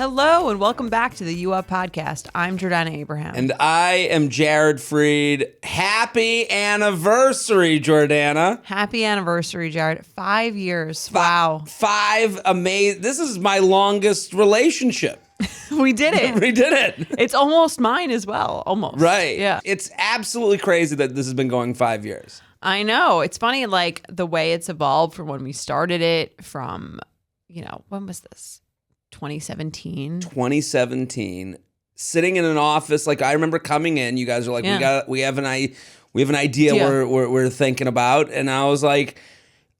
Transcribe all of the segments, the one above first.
Hello and welcome back to the Uup podcast. I'm Jordana Abraham. And I am Jared Freed. Happy anniversary, Jordana. Happy anniversary, Jared. 5 years. Wow. Five amazing. This is my longest relationship. We did it. We did it. It's almost mine as well. Almost. Right. Yeah. It's absolutely crazy that this has been going 5 years. I know. It's funny, like, the way it's evolved from when we started it from, when was this? 2017. 2017. Sitting in an office, like I remember coming in, you guys are like, we have an idea we're thinking about, and I was like,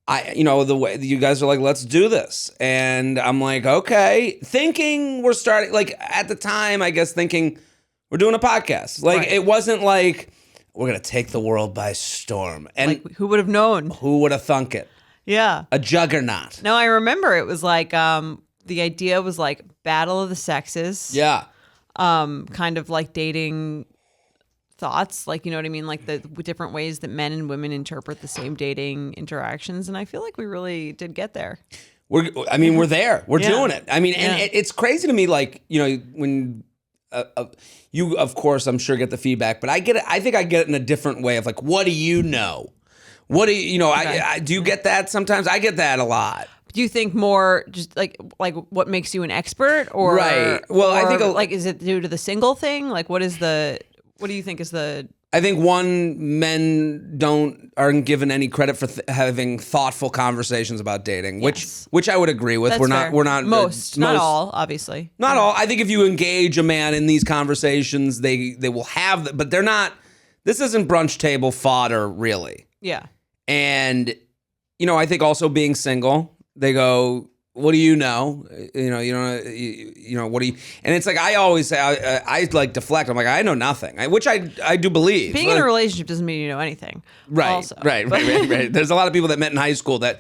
the way you guys are like, let's do this, and I'm like, okay, thinking we're starting, like at the time, I guess thinking we're doing a podcast, like It wasn't like we're gonna take the world by storm, and like, who would have known? Who would have thunk it? Yeah, a juggernaut. No, I remember it was like the idea was like battle of the sexes. Yeah. Kind of like dating thoughts, like, you know what I mean? Like the different ways that men and women interpret the same dating interactions. And I feel like we really did get there. We're there. We're doing it. I mean, and it's crazy to me, like, when you, of course, I'm sure get the feedback, but I get it. I think I get it in a different way of like, what do you know? What do you know? Okay. Do you get that sometimes? I get that a lot. Do you think more just like what makes you an expert, or right? Well, I think like, is it due to the single thing? Like, what do you think is the? I think men aren't given any credit for having thoughtful conversations about dating, yes. which I would agree with. That's We're fair. not most, not all, obviously. Not all. I think if you engage a man in these conversations, they will have, but they're not. This isn't brunch table fodder, really. Yeah. And I think also being single. They go, what do you know? What do you? And it's like I always say, I like deflect. I'm like, I know nothing, which I do believe. Being in a relationship doesn't mean you know anything. Right, also. right. There's a lot of people that met in high school that,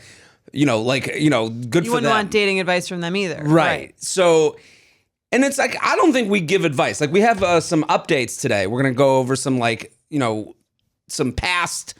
good you for them. You wouldn't want dating advice from them either. Right. So, and it's like, I don't think we give advice. Like we have some updates today. We're going to go over some some past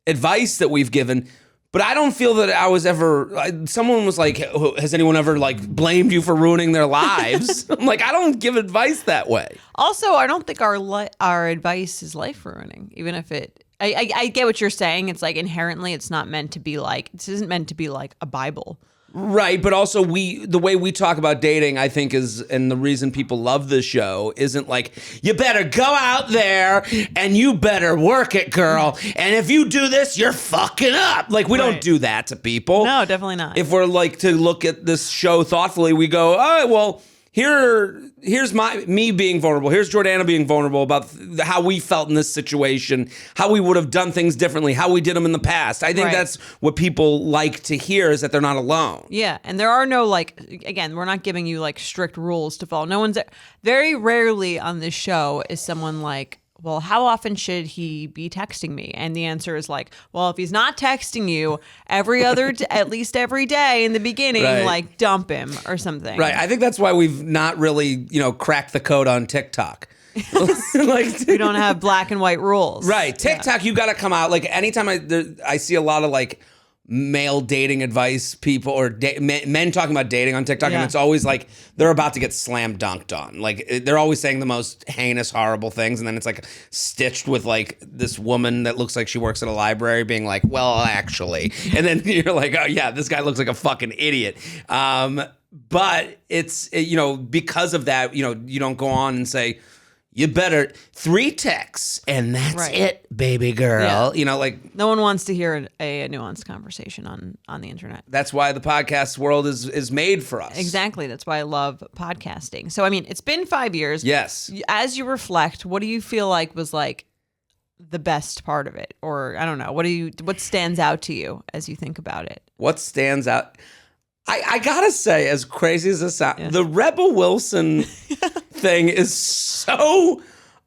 advice that we've given. But I don't feel that I was ever, someone was like, has anyone ever like blamed you for ruining their lives? I'm like, I don't give advice that way. Also, I don't think our advice is life ruining, even if I get what you're saying. It's like inherently it's not meant to be like, this isn't meant to be like a Bible. Right, but also the way we talk about dating, I think and the reason people love this show isn't like, you better go out there and you better work it, girl. And if you do this, you're fucking up. Like, we don't do that to people. No, definitely not. If we're like to look at this show thoughtfully, we go, oh, well, here's me being vulnerable. Here's Jordana being vulnerable about how we felt in this situation, how we would have done things differently, how we did them in the past. I think that's what people like to hear, is that they're not alone. Yeah, and there are no, like, again, we're not giving you like strict rules to follow. Very rarely on this show is someone like, well, how often should he be texting me? And the answer is like, well, if he's not texting you at least every day in the beginning, like dump him or something. Right. I think that's why we've not really, cracked the code on TikTok. Like, we don't have black and white rules. Right. TikTok, you got to come out. Like anytime I see a lot of like male dating advice people or men talking about dating on TikTok, and it's always like they're about to get slam dunked on. Like they're always saying the most heinous, horrible things, and then it's like stitched with like this woman that looks like she works at a library being like, well, actually, and then you're like, oh yeah, this guy looks like a fucking idiot. But it's because of that, you don't go on and say, you better 3 texts and that's it, baby girl. Yeah. Like no one wants to hear a nuanced conversation on the internet. That's why the podcast world is made for us. Exactly. That's why I love podcasting. So, I mean, it's been 5 years. Yes. As you reflect, what do you feel like was like the best part of it? Or I don't know. What stands out to you as you think about it? What stands out? I gotta say, as crazy as this sounds, the Rebel Wilson thing is so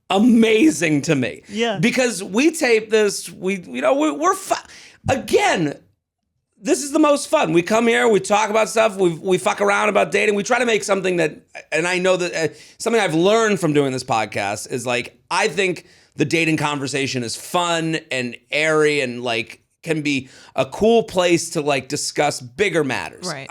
amazing to me. Yeah. Because we tape this, again, this is the most fun. We come here, we talk about stuff, we fuck around about dating. We try to make something that, and I know that something I've learned from doing this podcast is like, I think the dating conversation is fun and airy and like can be a cool place to like discuss bigger matters. Right.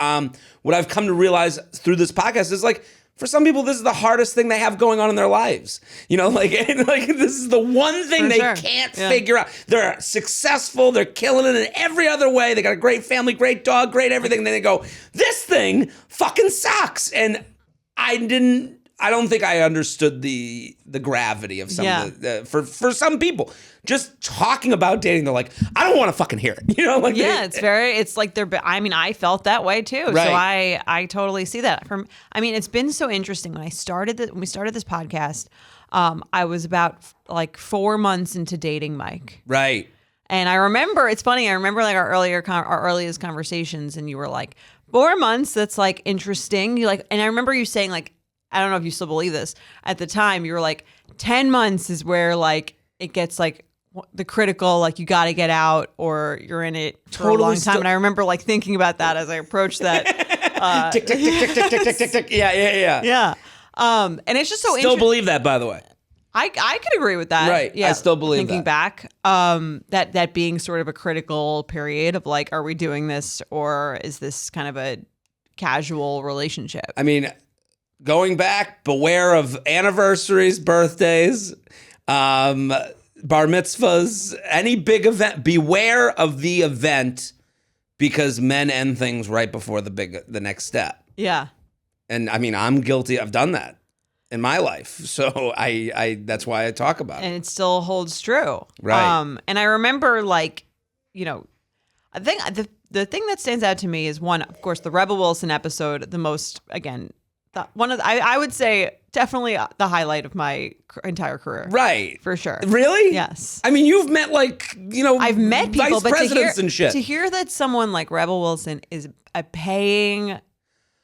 What I've come to realize through this podcast is like, for some people, this is the hardest thing they have going on in their lives. You know, like this is the one thing For they sure. can't figure out. They're successful. They're killing it in every other way. They got a great family, great dog, great everything. And then they go, this thing fucking sucks. And I don't think I understood the gravity of some of the for some people. Just talking about dating, they're like, I don't want to fucking hear it. You know, like it's like I felt that way too. Right. So I totally see that. It's been so interesting. When we started this podcast, I was about like 4 months into dating Mike. Right. And I remember, it's funny, I remember like our earliest conversations, and you were like, 4 months, that's like interesting. You like, and I remember you saying like, I don't know if you still believe this. At the time, you were like, 10 months is where like it gets like the critical, like you got to get out or you're in it for a long time. And I remember like thinking about that as I approached that. Tick, tick, tick, tick, tick, tick, tick, tick, tick. Yeah. Yeah. And it's just so Still believe that, by the way. I could agree with that. Right. Yeah. I still believe Thinking back, that being sort of a critical period of like, are we doing this or is this kind of a casual relationship? I mean, going back, beware of anniversaries, birthdays, bar mitzvahs, any big event. Beware of the event because men end things right before the next step. Yeah. And I mean, I'm guilty. I've done that in my life. So I that's why I talk about it. And it still holds true. Right. And I remember like, you know, I think the thing that stands out to me is one, of course, the Rebel Wilson episode, the most, again, I would say definitely the highlight of my entire career. Right. For sure. Really? Yes. I mean, you've met like, you know, I've met people, vice but presidents and shit. To hear that someone like Rebel Wilson is a paying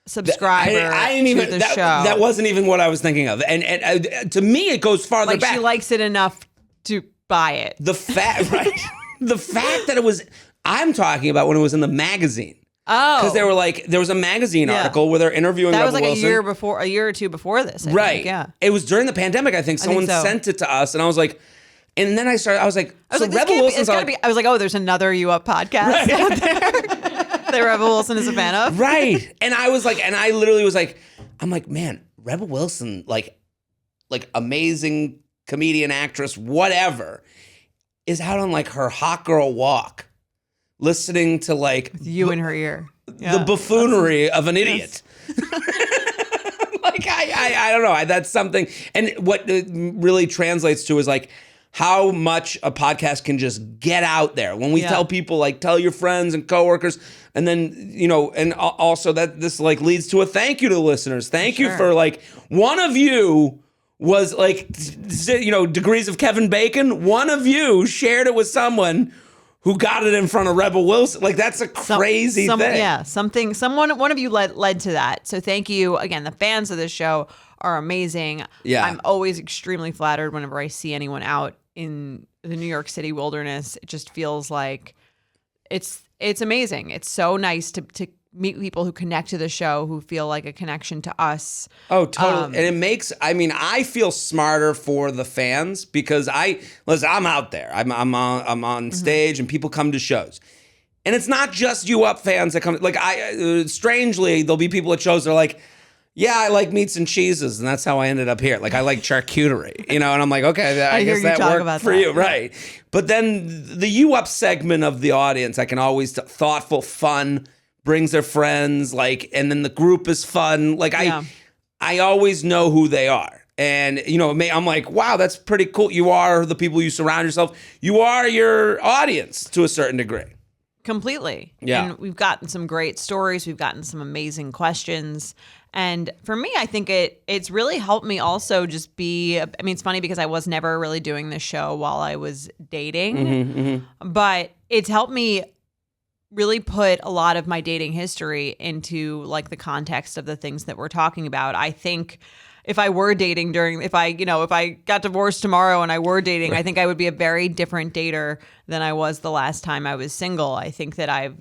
subscriber I didn't even, to the that, show. That wasn't even what I was thinking of. And to me, it goes farther like back. she likes it enough to buy it. The fact, right? The fact that it was, I'm talking about when it was in the magazine. Oh, because they were like, there was a magazine article where they're interviewing that Rebel was like Wilson. a year or two before this. I Right. think, yeah. It was during the pandemic, I think. Someone sent it to us, and I was like, and then I was like, Rebel Wilson's like, I was like, oh, there's another You Up podcast out there that Rebel Wilson is a fan of. Right. And I was like, and I literally was like, I'm like, man, Rebel Wilson, like amazing comedian, actress, whatever, is out on like her hot girl walk, listening to like you in her ear. The buffoonery of an idiot. Like I don't know. That's something. And what it really translates to is like how much a podcast can just get out there. When we tell people like tell your friends and coworkers, and then you know, and also that this like leads to a thank you to the listeners. Thank you for like one of you was like, you know, degrees of Kevin Bacon. One of you shared it with someone who got it in front of Rebel Wilson. Like, that's a crazy thing. Yeah, one of you led to that. So thank you. Again, the fans of this show are amazing. Yeah. I'm always extremely flattered whenever I see anyone out in the New York City wilderness. It just feels like it's amazing. It's so nice to meet people who connect to the show, who feel like a connection to us. Oh, totally. And it makes, I mean, I feel smarter for the fans because I'm out there. I'm on stage and people come to shows. And it's not just You Up fans that come. Like, strangely, there'll be people at shows that are like, yeah, I like meats and cheeses, and that's how I ended up here. Like, I like charcuterie, you know, and I'm like, okay, I guess that worked for you, right? But then the You Up segment of the audience, I can always thoughtful, fun, brings their friends, like, and then the group is fun. Like, I always know who they are. And, you know, I'm like, wow, that's pretty cool. You are the people you surround yourself. You are your audience to a certain degree. Completely. Yeah. And we've gotten some great stories. We've gotten some amazing questions. And for me, I think it's really helped me also just be, I mean, it's funny because I was never really doing this show while I was dating, but it's helped me really put a lot of my dating history into like the context of the things that we're talking about. I think if I were dating if I got divorced tomorrow and I were dating, I think I would be a very different dater than I was the last time I was single. I think that I've,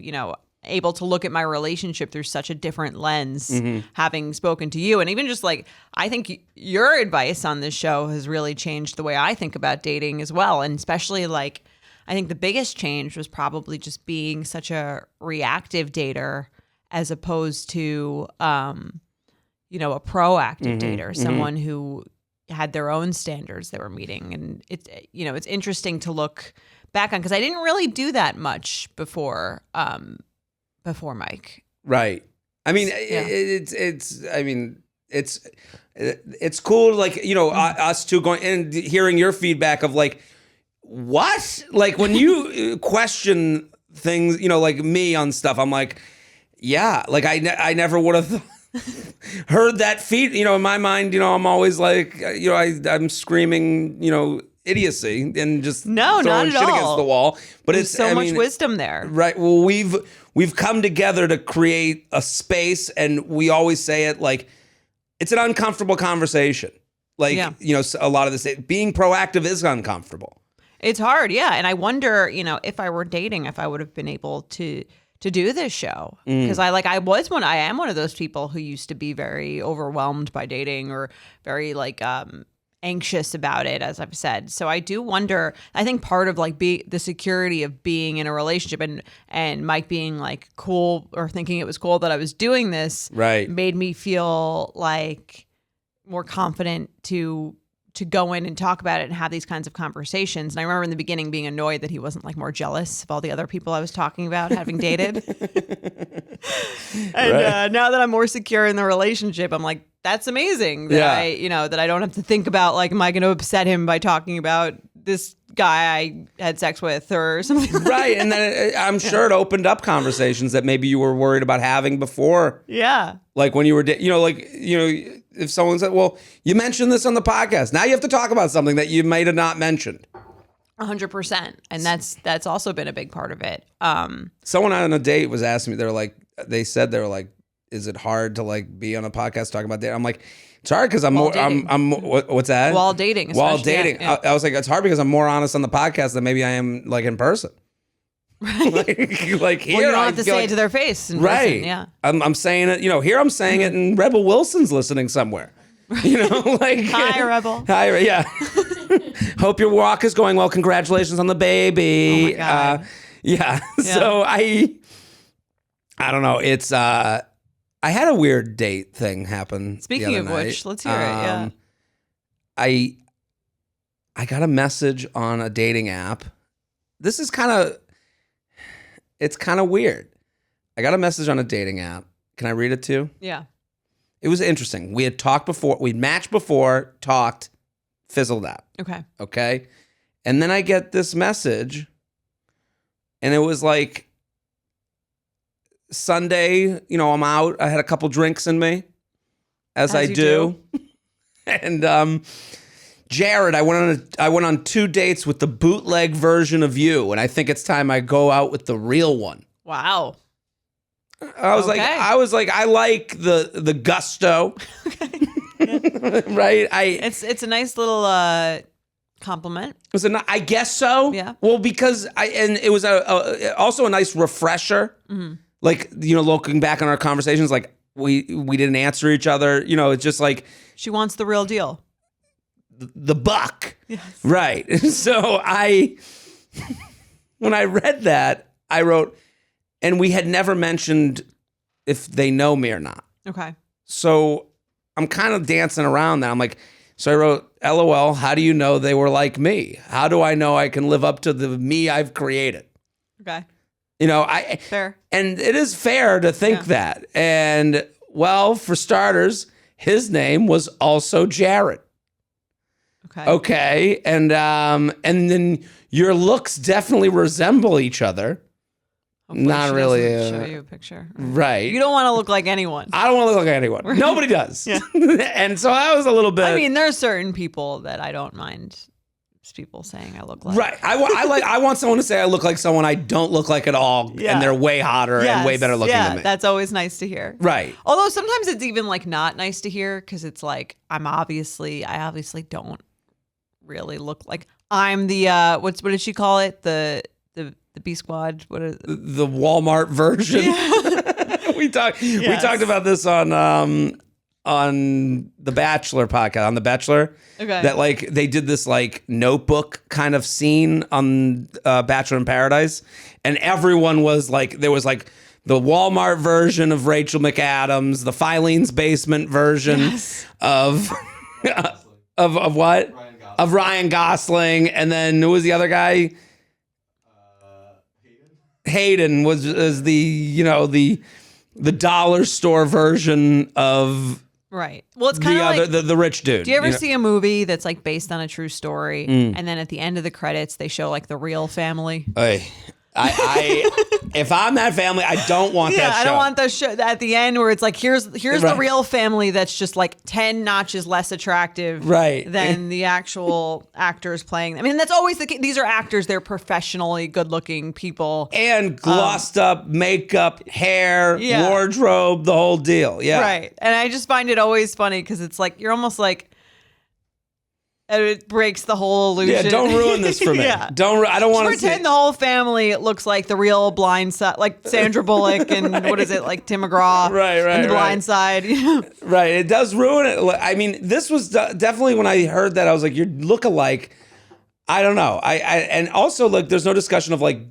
able to look at my relationship through such a different lens, having spoken to you. And even just like, I think your advice on this show has really changed the way I think about dating as well. And especially like, I think the biggest change was probably just being such a reactive dater as opposed to, a proactive dater, someone who had their own standards they were meeting. And it's interesting to look back on because I didn't really do that much before Mike. Right. I mean, it's cool, like, us two going and hearing your feedback of like, what? Like when you question things, like me on stuff, I'm like, yeah, like I never would have heard that in my mind, I'm always like, I'm screaming, idiocy and just not throwing at shit all. against the wall. But There's so much wisdom there. Right. Well, we've come together to create a space, and we always say it like it's an uncomfortable conversation. Like, a lot of this being proactive is uncomfortable. It's hard, yeah. And I wonder, if I were dating, if I would have been able to do this show. Because I am one of those people who used to be very overwhelmed by dating or very like anxious about it, as I've said. So I do wonder, I think part of like the security of being in a relationship and Mike being like cool or thinking it was cool that I was doing this made me feel like more confident to go in and talk about it and have these kinds of conversations. And I remember in the beginning being annoyed that he wasn't like more jealous of all the other people I was talking about having dated. And now that I'm more secure in the relationship, I'm like, that's amazing that that I don't have to think about like, am I going to upset him by talking about this guy I had sex with or something? Right. And then I'm sure it opened up conversations that maybe you were worried about having before. Yeah. Like when you were, if someone said, well, you mentioned this on the podcast. Now you have to talk about something that you might have not mentioned. 100%. And that's also been a big part of it. Someone on a date was asking me, they said, is it hard to like be on a podcast talking about dating? I'm like, it's hard because I'm what's that? While dating. While dating. Yeah. I was like, it's hard because I'm more honest on the podcast than maybe I am like in person. Right. like here, you don't have to say it to their face. Right. Person, yeah. I'm saying it, here I'm saying it and Rebel Wilson's listening somewhere. Like hi, Rebel. Hi, yeah. Hope your walk is going well. Congratulations on the baby. Oh my God. Yeah. So I don't know. It's I had a weird date thing happen. Speaking of night. which, let's hear it. Yeah. I got a message on a dating app. This is it's kind of weird. I got a message on a dating app. Can I read it to you? Yeah. It was interesting. We had talked before. We'd matched before, talked, fizzled out. Okay. And then I get this message, and it was like Sunday, I'm out. I had a couple drinks in me, as I do. And Jared, I went on 2 dates with the bootleg version of you, and I think it's time I go out with the real one. Wow. I was like, I like the gusto. Right? It's a nice little compliment. I guess so. Yeah. Well, because it was also a nice refresher. Mm-hmm. Like, looking back on our conversations, like we didn't answer each other. It's just like she wants the real deal. The buck. Yes. Right. So when I read that, I wrote, and we had never mentioned if they know me or not. Okay. So I'm kind of dancing around that. I'm like, so I wrote, LOL, how do you know they were like me? How do I know I can live up to the me I've created? Okay. Fair. And it is fair to think that. And well, for starters, his name was also Jared. Okay. And then your looks definitely resemble each other. Hopefully not really. Show you a picture. Right. You don't want to look like anyone. I don't want to look like anyone. Nobody does. And so I was a little bit. I mean, there are certain people that I don't mind people saying I look like. Right. I want someone to say I look like someone I don't look like at all, and they're way hotter and way better looking than me. That's always nice to hear. Right. Although sometimes it's even like not nice to hear because it's like I obviously don't really look like I'm the what did she call it, the B Squad, what is the Walmart version. We talked about this on the Bachelor podcast, on The Bachelor. Okay. That like they did this like notebook kind of scene on Bachelor in Paradise, and everyone was like, there was like the Walmart version of Rachel McAdams, the Filene's Basement version of of what? Of Ryan Gosling, and then who was the other guy? Hayden was the dollar store version of right. Well, it's kind of like the rich dude. Do you ever see a movie that's like based on a true story, and then at the end of the credits they show like the real family? Hey, I if I'm that family, I don't want that show. I don't want the show at the end where it's like here's the real family that's just like 10 notches less attractive than the actual actors playing. I mean, that's always the case. These are actors, they're professionally good-looking people. And glossed up makeup, hair, wardrobe, the whole deal. Yeah. Right. And I just find it always funny because it's like you're almost like it breaks the whole illusion. Yeah, don't ruin this for me. I don't want to pretend the whole family looks like the real Blind Side, like Sandra Bullock and what is it, like Tim McGraw, and the Blind Side. Right, it does ruin it. I mean, this was definitely when I heard that I was like, "You look alike." I don't know. I and also like, there's no discussion of like,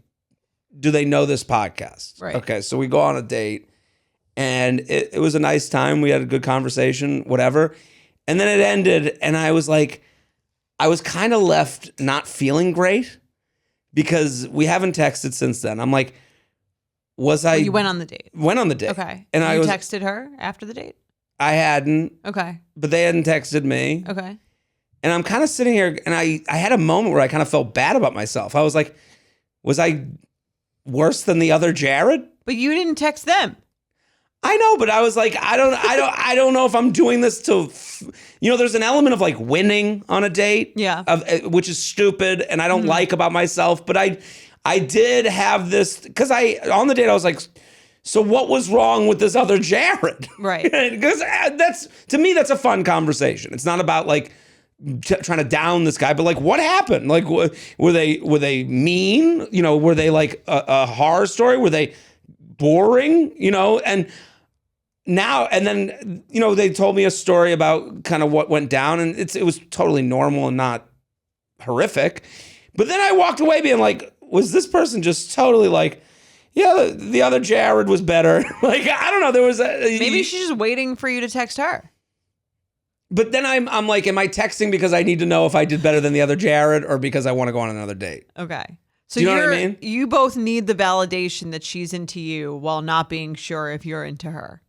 do they know this podcast? Right. Okay, so we go on a date, and it was a nice time. We had a good conversation, whatever, and then it ended, and I was like, I was kind of left not feeling great because we haven't texted since then. I'm like, you went on the date? Went on the date. Okay. And you texted her after the date? I hadn't. Okay. But they hadn't texted me. Okay. And I'm kind of sitting here, and I had a moment where I kind of felt bad about myself. I was like, was I worse than the other Jared? But you didn't text them. I know, but I was like, I don't know if I'm doing this to, there's an element of like winning on a date, which is stupid and I don't like about myself. But I did have this because on the date I was like, so what was wrong with this other Jared? Right. Because to me that's a fun conversation. It's not about like trying to down this guy, but like what happened? Like were they mean? Were they like a horror story? Were they boring? And now and then, they told me a story about kind of what went down, and it was totally normal and not horrific. But then I walked away being like, was this person just totally like, yeah, the other Jared was better? Like, I don't know. There was maybe she's just waiting for you to text her. But then I'm like, am I texting because I need to know if I did better than the other Jared or because I want to go on another date? Okay. So do you know what I mean? You both need the validation that she's into you while not being sure if you're into her.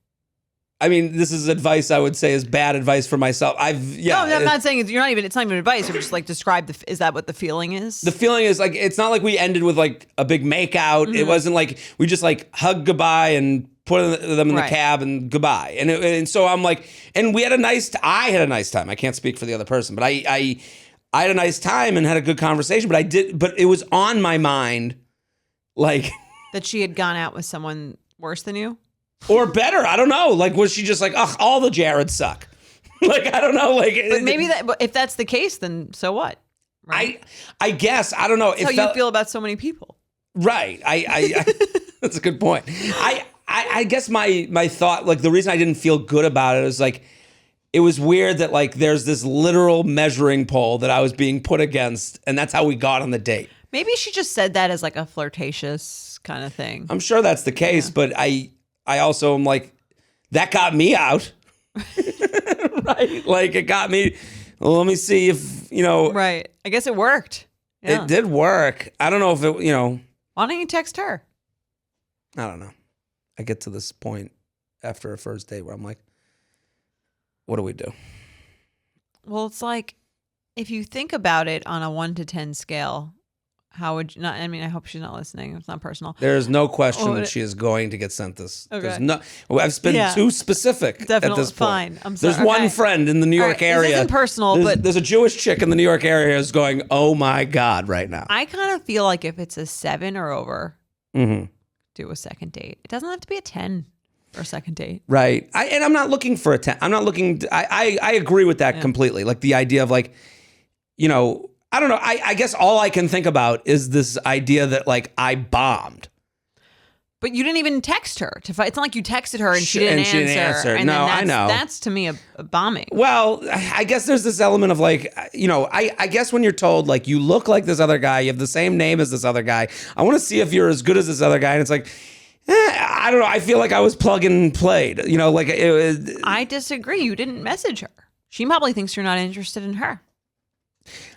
I mean, this is advice I would say is bad advice for myself. No, I'm not saying it's not even advice. I'm just like describe is that what the feeling is? The feeling is like, it's not like we ended with like a big makeout. Mm-hmm. It wasn't like we just like hugged goodbye and put them in the cab and goodbye. And so I'm like, and we had I had a nice time. I can't speak for the other person, but I had a nice time and had a good conversation, but it was on my mind, like that she had gone out with someone worse than you. Or better, I don't know. Like, was she just like, ugh, all the Jareds suck? Like, I don't know. Like, but maybe if that's the case, then so what? Right? I guess I don't know. That's how you feel about so many people, right? I that's a good point. I guess my thought, like the reason I didn't feel good about it is like it was weird that like there's this literal measuring pole that I was being put against, and that's how we got on the date. Maybe she just said that as like a flirtatious kind of thing. I'm sure that's the case, but I also am like, that got me out. Right? Like it got me, well, let me see if, Right. I guess it worked. Yeah. It did work. I don't know if it, Why don't you text her? I don't know. I get to this point after a first date where I'm like, what do we do? Well, it's like, if you think about it on a 1 to 10 scale, how would you not? I mean, I hope she's not listening. It's not personal. There is no question that she is going to get sent this. Okay. There's no. I've been too specific at this point. Fine. I'm sorry. There's one friend in the New York area. This isn't personal, but there's a Jewish chick in the New York area who's going, oh my God, right now. I kind of feel like if it's a 7 or over, do a second date. It doesn't have to be a 10 for a second date. Right. And I'm not looking for a 10. I'm not looking. I agree with that completely. Like the idea of like, I don't know. I guess all I can think about is this idea that like I bombed. But you didn't even text her to fight. It's not like you texted her and she didn't answer. And no, then I know. That's to me a bombing. Well, I guess there's this element of like, I guess when you're told like you look like this other guy, you have the same name as this other guy. I want to see if you're as good as this other guy. And it's like, I don't know. I feel like I was plug and played. Like I disagree. You didn't message her. She probably thinks you're not interested in her.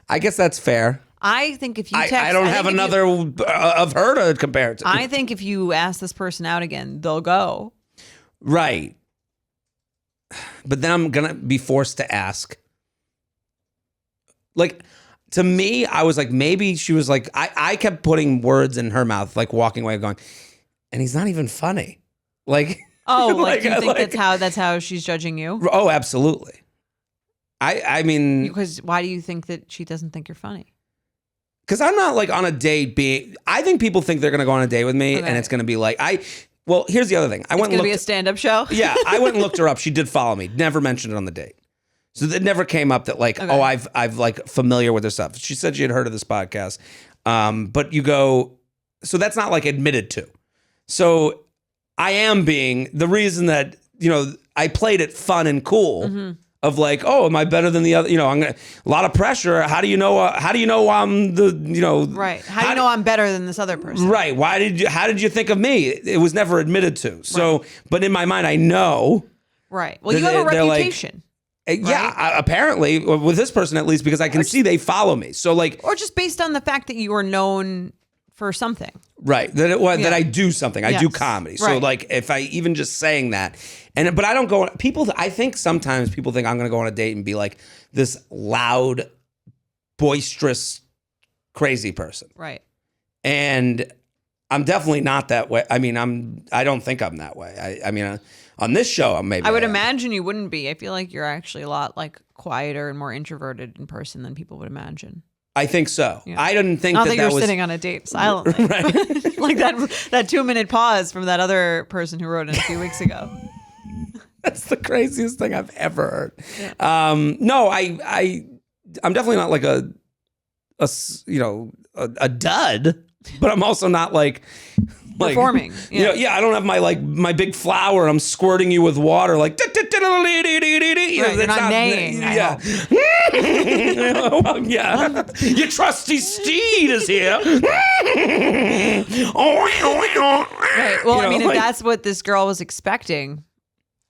I guess that's fair. I think if you text... I don't have another of her to compare it to. I think if you ask this person out again, they'll go. Right. But then I'm going to be forced to ask. Like, to me, I was like, maybe she was like... I kept putting words in her mouth, like walking away going, and he's not even funny. Like... Oh, like you think that's how she's judging you? Oh, absolutely. I mean... Because why do you think that she doesn't think you're funny? Because I'm not like on a date being... I think people think they're going to go on a date with me and it's going to be like... Well, here's the other thing. It's going to be a stand-up show? Yeah, I went and looked her up. She did follow me. Never mentioned it on the date. So it never came up that like, oh, I've like familiar with her stuff. She said she had heard of this podcast. But you go... So that's not like admitted to. So I am being... The reason that, I played it fun and cool... Mm-hmm. Of like, oh, am I better than the other? I'm gonna a lot of pressure. How do you know? How do you know I'm the? Right. How do you know I'm better than this other person? Right. How did you think of me? It was never admitted to. So, but in my mind, I know. Right. Well, you have a reputation. Like, yeah. Apparently, with this person at least, because I can see they follow me. So like, or just based on the fact that you are known for something. Right. That I do something. I do comedy. So like if I even just saying that but I don't go I think sometimes people think I'm going to go on a date and be like this loud, boisterous, crazy person. Right. And I'm definitely not that way. I mean, I don't think I'm that way. I mean, on this show, maybe I would imagine you wouldn't be. I feel like you're actually a lot like quieter and more introverted in person than people would imagine. I think so. Yeah. I didn't think that you're sitting on a date silently. Right. Like that 2-minute pause from that other person who wrote in a few weeks ago. That's the craziest thing I've ever heard. Yeah. No, I'm definitely not like a dud, but I'm also not like performing. Yeah. I don't have my big flower. I'm squirting you with water like. You're not neighing. Yeah. Well, yeah. Your trusty steed is here. Right. Well, I mean, if that's what this girl was expecting,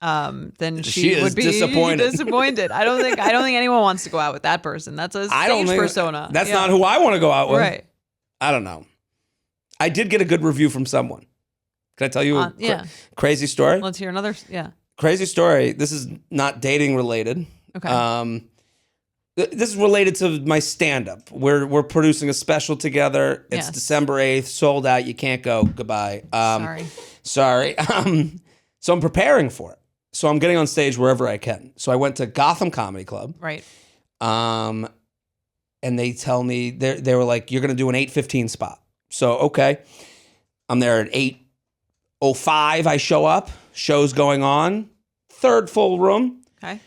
then she would be disappointed. I don't think anyone wants to go out with that person. That's a stage persona. That's not who I want to go out with. Right. I don't know. I did get a good review from someone. Can I tell you a crazy story? Let's hear another. Yeah. Crazy story. This is not dating related. Okay. This is related to my stand-up. We're producing a special together. It's December 8th, sold out. You can't go. Goodbye. Sorry. So I'm preparing for it. So I'm getting on stage wherever I can. So I went to Gotham Comedy Club. Right. And they tell me, they were like, you're going to do an 8:15 spot. So, okay. I'm there at 8:05. I show up. Show's going on. Third full room. Okay.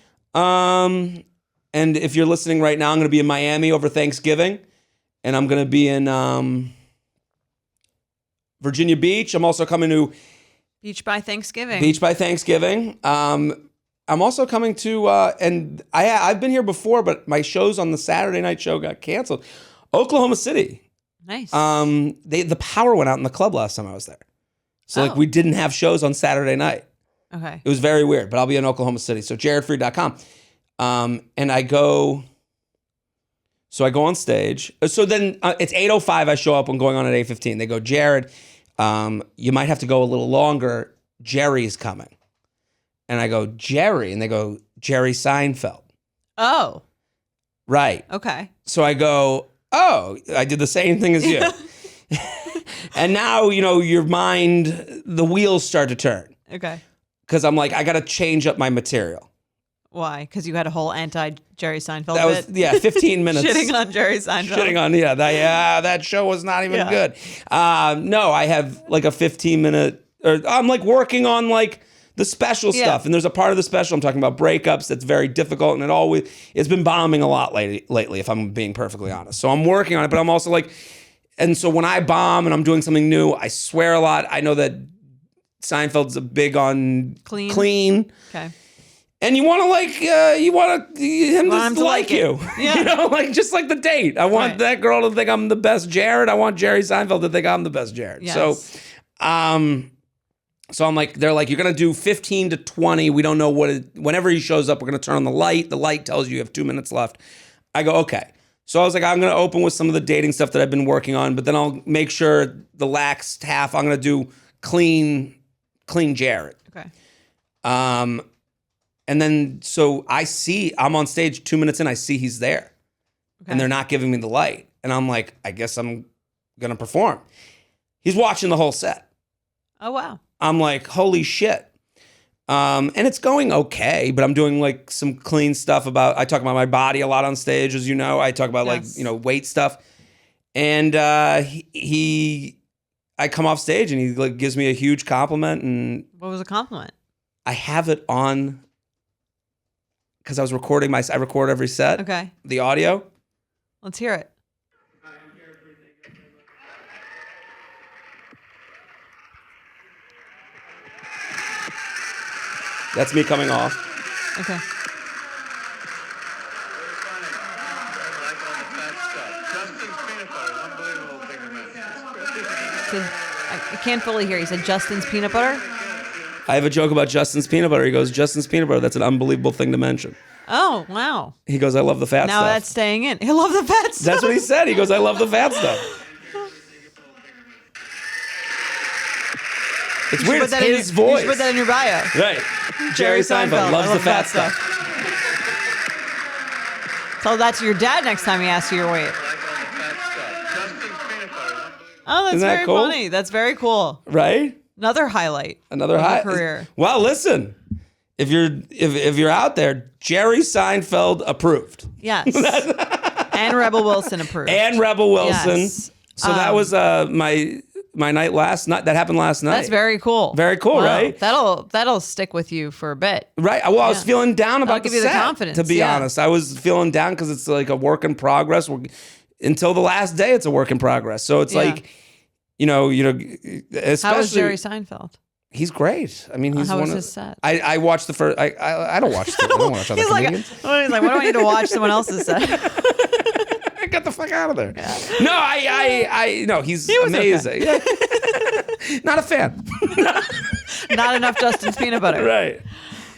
And if you're listening right now, I'm going to be in Miami over Thanksgiving. And I'm going to be in Virginia Beach. I'm also coming to... Beach by Thanksgiving. I'm also coming to... and I've been here before, but my shows on the Saturday night show got canceled. Oklahoma City. Nice. The power went out in the club last time I was there. So like we didn't have shows on Saturday night. Okay. It was very weird, but I'll be in Oklahoma City. So jaredfreed.com. And I go on stage. So then it's 8:05. I show up. I'm going on at 8:15. They go, Jared, you might have to go a little longer. Jerry's coming. And I go, Jerry? And they go, Jerry Seinfeld. Oh. Right. Okay. So I go, oh, I did the same thing as you. And now, your mind, the wheels start to turn. Okay. Because I'm like, I got to change up my material. Why? Because you had a whole anti-Jerry Seinfeld bit? 15 minutes. Shitting on Jerry Seinfeld. That show was not even good. No, I have like a 15-minute, or I'm like working on like the special stuff. And there's a part of the special I'm talking about breakups that's very difficult, and it's been bombing a lot lately, if I'm being perfectly honest. So I'm working on it, but I'm also like, and so when I bomb and I'm doing something new, I swear a lot. I know that Seinfeld's a big on Clean. Okay. And you want to like, him to like you. Yeah. You know, like just like the date. I want that girl to think I'm the best Jared. I want Jerry Seinfeld to think I'm the best Jared. Yes. So I'm like, they're like, you're going to do 15 to 20. We don't know whenever he shows up, we're going to turn on the light. The light tells you have 2 minutes left. I go, okay. So I was like, I'm going to open with some of the dating stuff that I've been working on, but then I'll make sure the last half, I'm going to do clean Jared. Okay. And then, so I'm on stage 2 minutes in, I see he's there. Okay. And they're not giving me the light. And I'm like, I guess I'm going to perform. He's watching the whole set. Oh, wow. I'm like, holy shit. And it's going okay, but I'm doing like some clean stuff I talk about my body a lot on stage, as you know. I talk about like, weight stuff. And I come off stage and he like gives me a huge compliment. And what was the compliment? I have it on because I was recording I record every set. Okay. The audio. Let's hear it. That's me coming off. Okay. I can't fully hear. He said Justin's peanut butter? I have a joke about Justin's peanut butter. He goes, Justin's peanut butter, that's an unbelievable thing to mention. Oh, wow. He goes, I love the fat stuff. Now that's staying in. I love the fat stuff. That's what he said. He goes, I love the fat stuff. It's weird. It's his voice. You should put that in your bio. Right. Jerry Seinfeld loves the fat stuff. Tell that to your dad next time he asks you your weight. Oh, that's very cool? Funny. That's very cool. Right? Another highlight. Another highlight. Career. Well, listen. If you're out there, Jerry Seinfeld approved. Yes. And Rebel Wilson approved. And Rebel Wilson. Yes. So that was my night last night. That happened last night. That's very cool. Very cool, wow. Right? That'll stick with you for a bit. Right. Well, I was feeling down about give you the confidence. To be honest, I was feeling down because it's like a work in progress. Until the last day, it's a work in progress. So it's like, especially. How was Jerry Seinfeld? He's great. I mean, he's how one was of. his set? I watched the first. I don't watch. I don't watch other comedians. He's like, what do I need to watch someone else's set? Get the fuck out of there. Yeah. No, he's amazing. Okay. Not a fan. Not enough Justin's peanut butter. Right.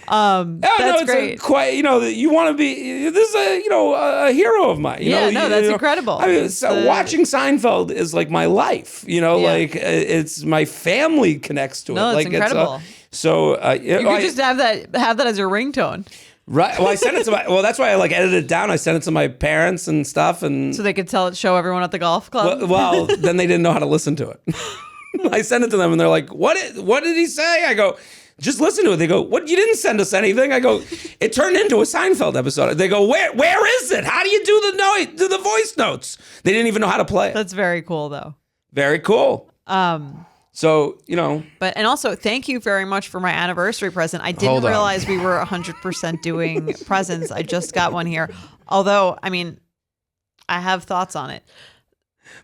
That's great. You want to be. This is a hero of mine. That's incredible. I mean, watching Seinfeld is like my life. Like it's my family connects to it. No, it's incredible. You could just have that as your ringtone. Right. Well, I sent it to that's why I like edited it down. I sent it to my parents and stuff, and so they could show everyone at the golf club. Well, then they didn't know how to listen to it. I sent it to them, and they're like, "What did he say?" I go, "Just listen to it." They go, "What? You didn't send us anything?" I go, "It turned into a Seinfeld episode." They go, "Where is it? How do you do the voice notes?" They didn't even know how to play it. That's very cool, though. Very cool. So, But, and also, thank you very much for my anniversary present. I didn't realize we were 100% doing presents. I just got one here. Although, I mean, I have thoughts on it.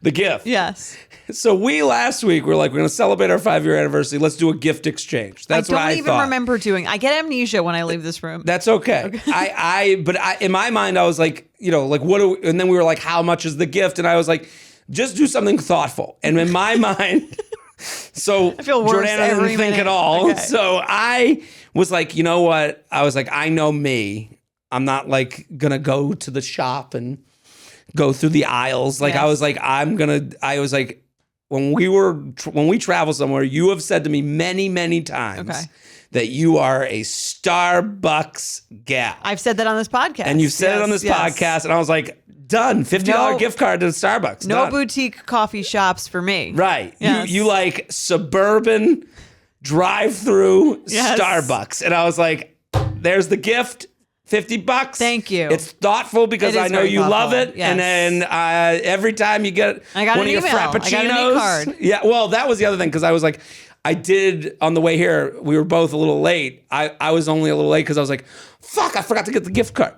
The gift. Yes. So last week, we're like, we're going to celebrate our 5-year anniversary. Let's do a gift exchange. That's what I thought. I don't even remember doing. I get amnesia when I leave this room. That's okay. But in my mind, I was like, what do we, and then we were like, how much is the gift? And I was like, just do something thoughtful. And in my mind... So I feel worse Jordana didn't think minute. at all. Okay. So I was like, you know what? I was like, I know me. I'm not like gonna go to the shop and go through the aisles. Like I was like, when we travel somewhere, you have said to me many, many times that you are a Starbucks gal. I've said that on this podcast. And you've said it on this podcast. And I was like, done. $50 gift card to Starbucks. No done. Boutique coffee shops for me. Right. Yes. You like suburban drive-through Starbucks. And I was like, there's the gift. $50. Thank you. It's thoughtful because I know you love it. Yes. And then every time you get one of your frappuccinos. I got an e-card. Yeah. Well, that was the other thing because I was like, I did on the way here. We were both a little late. I was only a little late because I was like, fuck, I forgot to get the gift card.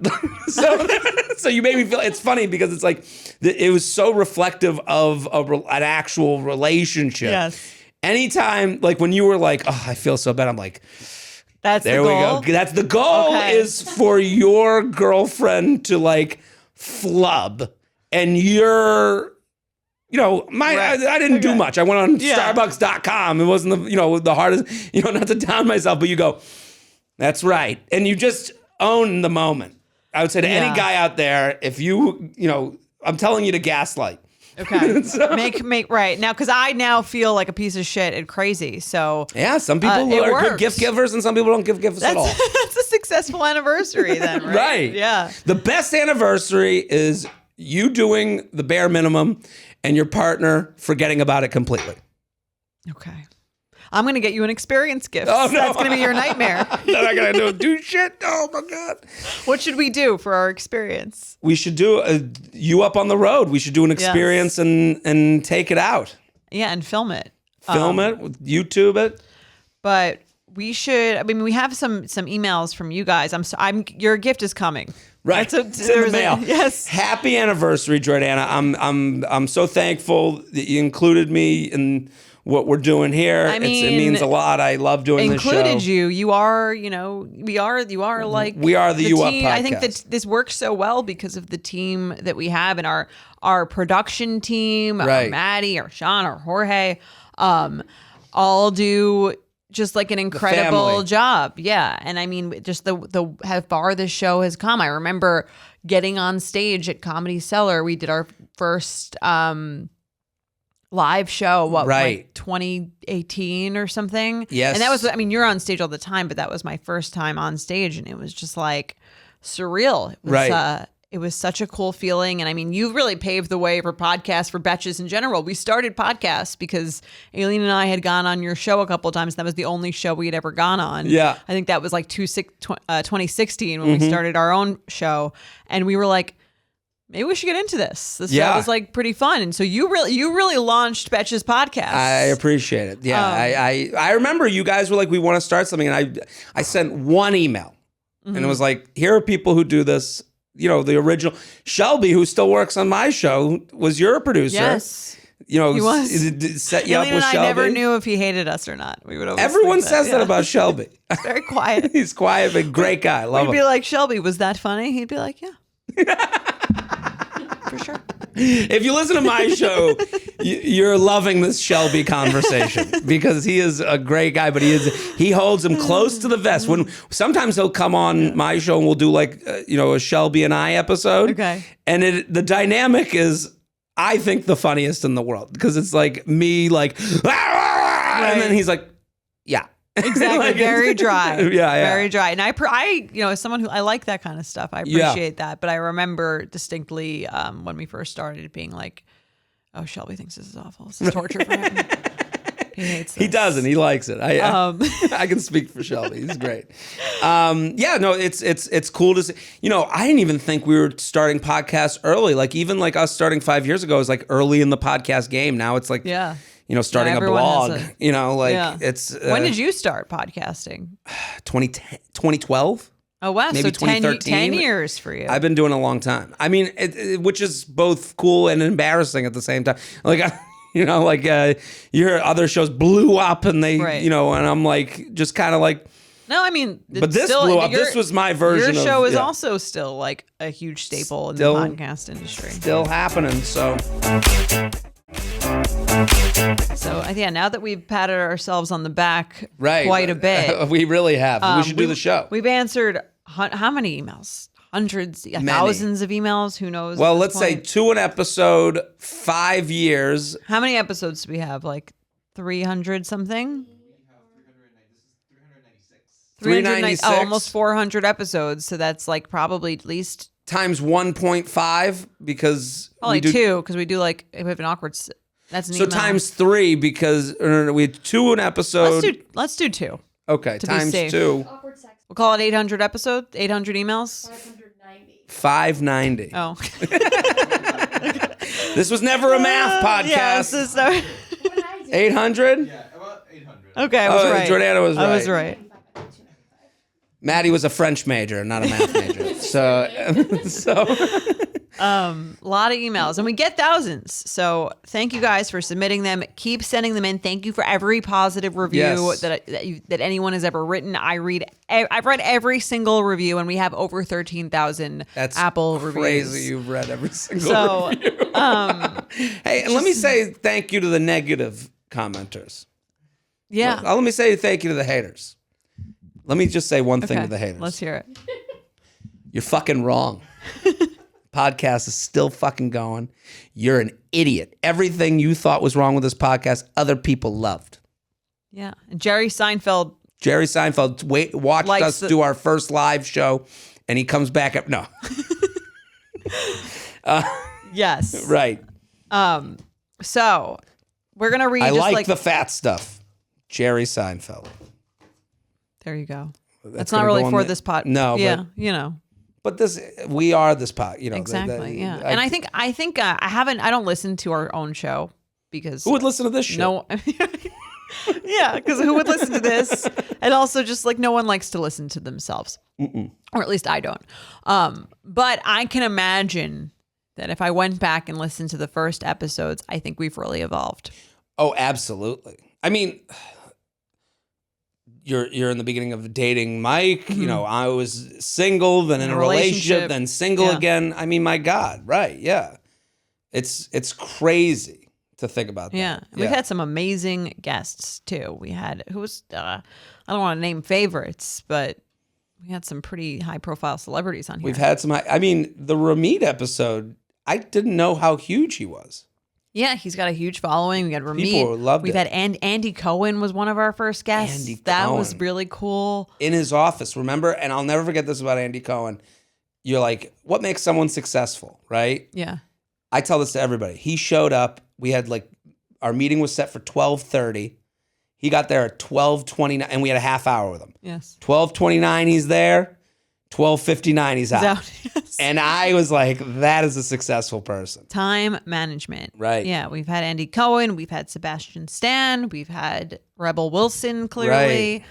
So you made me feel, it's funny because it's like, it was so reflective of an actual relationship. Yes. anytime, like when you were like, oh, I feel so bad, I'm like, That's there the goal. we go. That's the goal is for your girlfriend to like flub, and you're, I didn't do much. I went on Starbucks.com. It wasn't the hardest, not to down myself, but you go, that's right. And you just own the moment. I would say to any guy out there, if I'm telling you to gaslight. Okay. So. Make right now, because I now feel like a piece of shit and crazy. So yeah, some people are works. good gift givers, and some people don't give gifts at all. That's a successful anniversary, then, right? Right. Yeah. The best anniversary is you doing the bare minimum, and your partner forgetting about it completely. Okay. I'm going to get you an experience gift. Oh, no. That's going to be your nightmare. Then I got to do shit. Oh, my God. What should we do for our experience? We should do you up on the road. We should do an experience and take it out. Yeah, and film it. Film it, YouTube it. But we should, we have some emails from you guys. Your gift is coming. Right. It's in the mail. Yes. Happy anniversary, Jordana. I'm so thankful that you included me in what we're doing here. It means a lot. I love doing this show. Included you. You are, you are like we are the You Up podcast. I think that this works so well because of the team that we have and our production team, our Maddie, our Sean, our Jorge, all do just like an incredible job. Yeah. And just the how far this show has come. I remember getting on stage at Comedy Cellar. We did our first live show, like 2018 or something. Yes. And that was, you're on stage all the time, but that was my first time on stage, and it was just like surreal. It was, it was such a cool feeling. And you've really paved the way for podcasts, for Betches in general. We started podcasts because Aileen and I had gone on your show a couple of times. That was the only show we had ever gone on. Yeah. I think that was like 2016 when we started our own show. And we were like, maybe we should get into this. This was like pretty fun. And so you really launched Betches podcast. I appreciate it. Yeah. I remember you guys were like, we want to start something. And I sent one email and it was like, here are people who do this. The original Shelby, who still works on my show, was your producer. Yes. He was. Set you up with Shelby. I never knew if he hated us or not. We would always Everyone says that about Shelby. He's very quiet. He's quiet, but great guy. Love him. We'd be like, Shelby, was that funny? He'd be like, yeah. For sure. If you listen to my show, you're loving this Shelby conversation because he is a great guy, but he holds him close to the vest. When sometimes he'll come on my show and we'll do like a Shelby and I episode. Okay. And the dynamic is, I think, the funniest in the world because it's like me like, and then he's like, yeah. Exactly. Like, very dry. Yeah. Very dry. And I as someone who I like that kind of stuff, I appreciate that. But I remember distinctly when we first started being like, oh, Shelby thinks this is awful. This is torture for him. He hates this. He doesn't. He likes it. I can speak for Shelby. He's great. It's cool to see. I didn't even think we were starting podcasts early. Like even like us starting 5 years ago was like early in the podcast game. Now it's like starting a blog. It's. When did you start podcasting? 2012. Oh wow! Maybe So 2013. 10 years for you. I've been doing it a long time. Which is both cool and embarrassing at the same time. Like. Your other shows blew up and they, and I'm like, just kind of like. No, but this blew up. This was my version. Your show is also still like a huge staple in the podcast industry. Still happening. So now that we've patted ourselves on the back quite a bit. We really have. We should do the show. We've answered how many emails? Hundreds, thousands of emails. Who knows? Well, let's say 2 an episode, 5 years. How many episodes do we have? Like 300 something? 396. Oh, almost 400 episodes. So that's like probably at least times 1.5 because probably 2 because we do like we have an awkward. That's an email. Times 3 because we had 2 an episode. Let's do 2. Okay, to times be safe. 2. We'll call it 800 episodes. 800 emails. 590. Oh. This was never a math podcast. Yes, 800? Yeah, about 800. Okay, I was right. Jordana was right. I was right. Maddie was a French major, not a math major. So A lot of emails, and we get thousands. So thank you guys for submitting them. Keep sending them in. Thank you for every positive review that anyone has ever written. I've read every single review, and we have over 13,000 Apple reviews. Crazy, you've read every single review. Hey, and let me say thank you to the negative commenters. Yeah. Let me say thank you to the haters. Let me just say one thing to the haters. Let's hear it. You're fucking wrong. Podcast is still fucking going. You're an idiot. Everything you thought was wrong with this podcast, other people loved. Yeah. And Jerry Seinfeld watched us do our first live show, and he comes back up. No. Yes. Right. So we're going to read. I like the fat stuff. Jerry Seinfeld. There you go. That's not really for this pod. No. Yeah. But, you know. But we are this pod. You know. Exactly. Yeah. And I think I don't listen to our own show because who would listen to this shit? No. Yeah, because who would listen to this? And also just like no one likes to listen to themselves. Or at least I don't. But I can imagine that if I went back and listened to the first episodes, I think we've really evolved. Oh, absolutely. I mean, you're in the beginning of dating Mike. You know, I was single, then in a relationship, then single again. I mean, my God, right? Yeah, it's crazy to think about that. Yeah, we've had some amazing guests too. We had I don't want to name favorites, but we had some pretty high profile celebrities on here. We've had some. I mean, the Ramit episode. I didn't know how huge he was. Yeah, he's got a huge following. We got Ramit. People loved We've had Andy Cohen was one of our first guests. That was really cool. In his office, remember? And I'll never forget this about Andy Cohen. You're like, what makes someone successful, right? Yeah. I tell this to everybody. He showed up. We had our meeting was set for 12:30. He got there at 12:29, and we had a half hour with him. Yes. 12:29, he's there. 12:59, he's out. Yes. And I was like, that is a successful person. Time management. Right. Yeah, we've had Andy Cohen. We've had Sebastian Stan. We've had Rebel Wilson, clearly.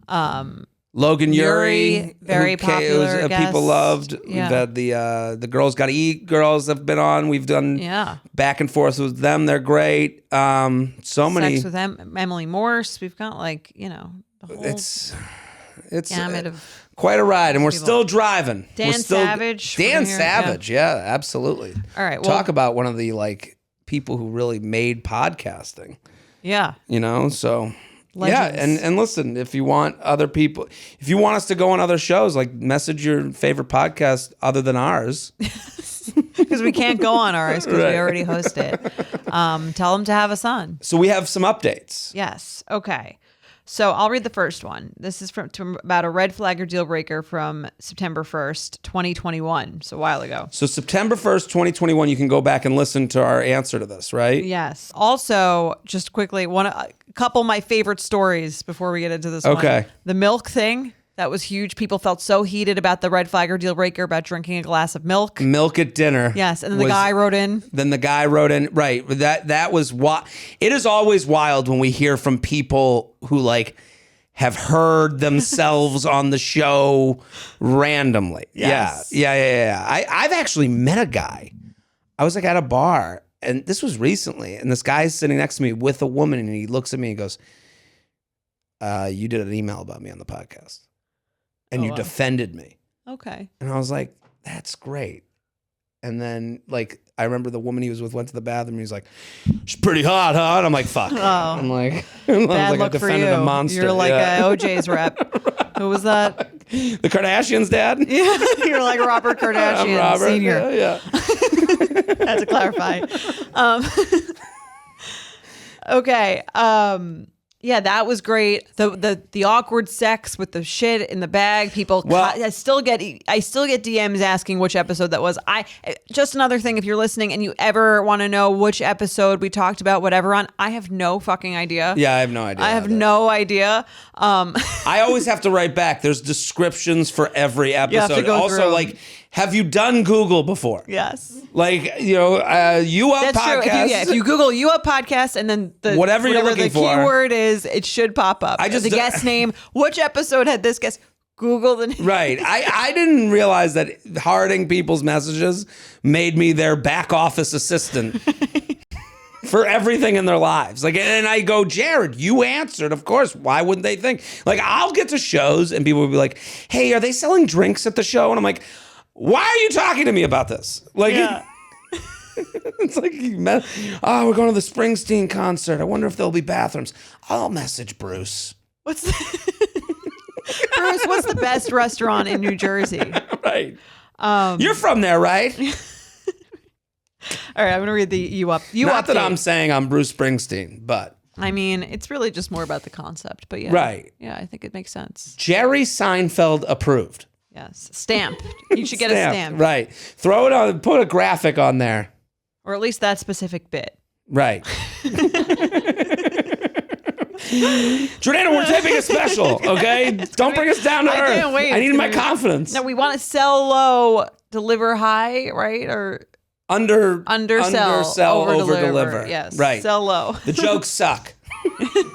Right. Logan Ury. Very popular guest. People loved. Yeah. We've had the Girls Gotta Eat girls have been on. We've done back and forth with them. They're great. So many. Sex with Emily Morse. We've got the whole it's gamut of quite a ride, and we're still driving. Dan Savage. Dan Savage, yeah, absolutely. All right, talk about one of the people who really made podcasting. Yeah, so legends. Yeah, and listen, if you want other people, if you want us to go on other shows, message your favorite podcast other than ours. Because we can't go on ours because we already host it. Tell them to have us on. So we have some updates. Yes. Okay. So I'll read the first one. This is from about a red flag or deal breaker from September 1st, 2021. So a while ago. So September 1st, 2021, you can go back and listen to our answer to this, right? Yes. Also, just quickly, a couple of my favorite stories before we get into this one. Okay. The milk thing. That was huge. People felt so heated about the red flag or deal breaker about drinking a glass of milk. Milk at dinner. Yes, and then the guy wrote in. Right. That was why. It is always wild when we hear from people who have heard themselves on the show randomly. Yes. Yeah. I've actually met a guy. I was at a bar, and this was recently, and this guy's sitting next to me with a woman, and he looks at me and goes, you did an email about me on the podcast. And you defended me. Okay. And I was like, that's great. And then, I remember the woman he was with went to the bathroom. And he's like, she's pretty hot, huh? And I'm like, fuck. Oh. I'm like, bad luck I defended for you. a monster. You're like a OJ's rep. Who was that? The Kardashians' dad? Yeah. You're like Robert Kardashian Sr. Yeah. Had to clarify. Okay. Yeah, that was great. The awkward sex with the shit in the bag. People, I still get DMs asking which episode that was. Just another thing, if you're listening and you ever want to know which episode we talked about, whatever on, I have no fucking idea. Yeah, I have no idea. I have no idea. I always have to write back. There's descriptions for every episode. You have to go also, through. Have you done Google before? Yes. You Up That's podcast. True. If you Google You Up podcast and then whatever you're looking the for, keyword is, it should pop up. The guest name, which episode had this guest? Google the name. Right. I didn't realize that hearting people's messages made me their back office assistant for everything in their lives. Like, and I go, Jared, you answered. Of course. Why wouldn't they think? Like, I'll get to shows and people will be like, hey, are they selling drinks at the show? And I'm like, why are you talking to me about this? Like, it's like, we're going to the Springsteen concert. I wonder if there'll be bathrooms. I'll message Bruce. Bruce, what's the best restaurant in New Jersey? Right. You're from there, right? All right, I'm going to read the you up. Not that I'm saying I'm Bruce Springsteen, but. I mean, it's really just more about the concept, but yeah. Right. Yeah, I think it makes sense. Jerry Seinfeld approved. Yes. Stamp. You should get a stamp. Right. Throw it on, put a graphic on there. Or at least that specific bit. Right. Jordana, we're taping a special, okay? Don't bring us down to earth. I can't wait. I need my confidence. No, we want to sell low, deliver high, right? Or undersell, over deliver. Yes. Right. Sell low. The jokes suck.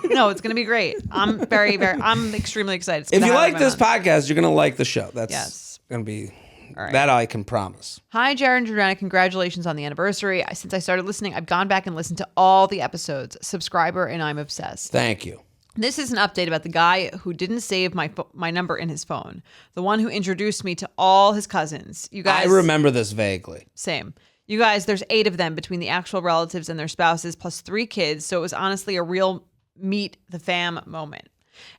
No, it's going to be great. I'm I'm extremely excited. If you like this podcast, you're going to like the show. That's going to be, right. That I can promise. Hi, Jared and Jordana. Congratulations on the anniversary. Since I started listening, I've gone back and listened to all the episodes. Subscriber, and I'm obsessed. Thank you. This is an update about the guy who didn't save my number in his phone. The one who introduced me to all his cousins. You guys. I remember this vaguely. Same. You guys, there's 8 of them between the actual relatives and their spouses, plus 3 kids. So it was honestly a real meet the fam moment.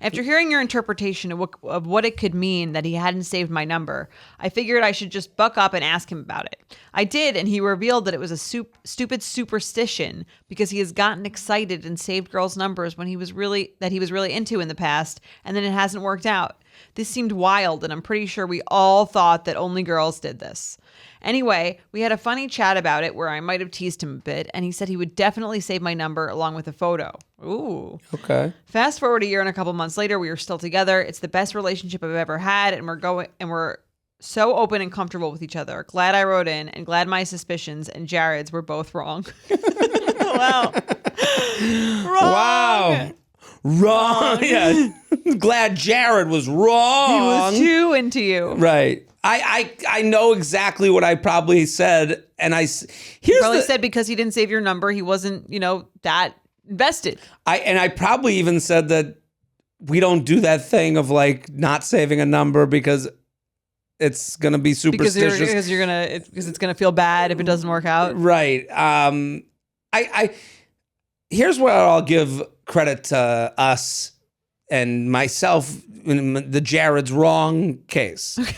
After hearing your interpretation of what it could mean that he hadn't saved my number, I figured I should just buck up and ask him about it. I did, and he revealed that it was a stupid superstition because he has gotten excited and saved girls' numbers when he was really into in the past, and then it hasn't worked out. This seemed wild, and I'm pretty sure we all thought that only girls did this. Anyway, we had a funny chat about it where I might have teased him a bit, and he said he would definitely save my number along with a photo. Ooh. Okay. Fast forward a year and a couple months later, we were still together. It's the best relationship I've ever had, and we're so open and comfortable with each other. Glad I wrote in, and glad my suspicions and Jared's were both wrong. Wow. Wrong. Wow. Wrong. Yeah. Glad Jared was wrong. He was too into you. Right. I know exactly what I probably said, and said because he didn't save your number, he wasn't, that invested. I probably even said that we don't do that thing of like not saving a number because it's gonna be superstitious. Because it's gonna feel bad if it doesn't work out. Right. Here's where I'll give credit to us and myself in the Jared's wrong case. Okay.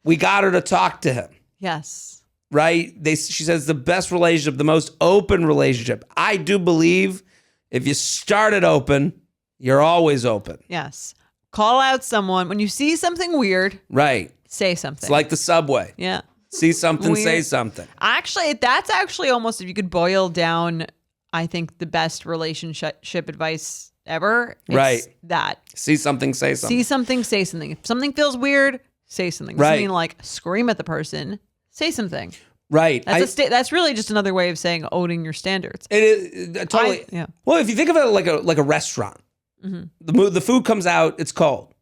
We got her to talk to him. Yes. Right? She says the best relationship, the most open relationship. I do believe if you start it open, you're always open. Yes. Call out someone. When you see something weird, right? Say something. It's like the subway. Yeah. See something, say something. Actually, that's actually almost, if you could boil down, I think the best relationship advice ever. It's right. That. See something, say something. See something, say something. If something feels weird, say something. Doesn't mean like scream at the person. Say something. Right. That's really just another way of saying owning your standards. It is totally. Yeah. Well, if you think of it like a restaurant, the food comes out, it's cold,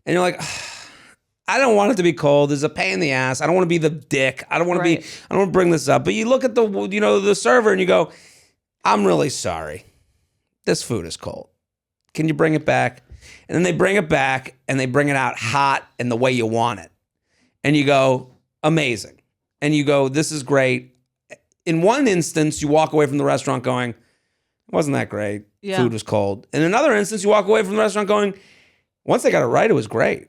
and you're like, I don't want it to be cold. There's a pain in the ass. I don't want to be the dick. I don't want to bring this up. But you look at the server and you go, I'm really sorry. This food is cold. Can you bring it back? And then they bring it back and they bring it out hot and the way you want it. And you go, amazing. And you go, this is great. In one instance, you walk away from the restaurant going, it wasn't that great. Yeah. Food was cold. In another instance, you walk away from the restaurant going, once they got it right, it was great.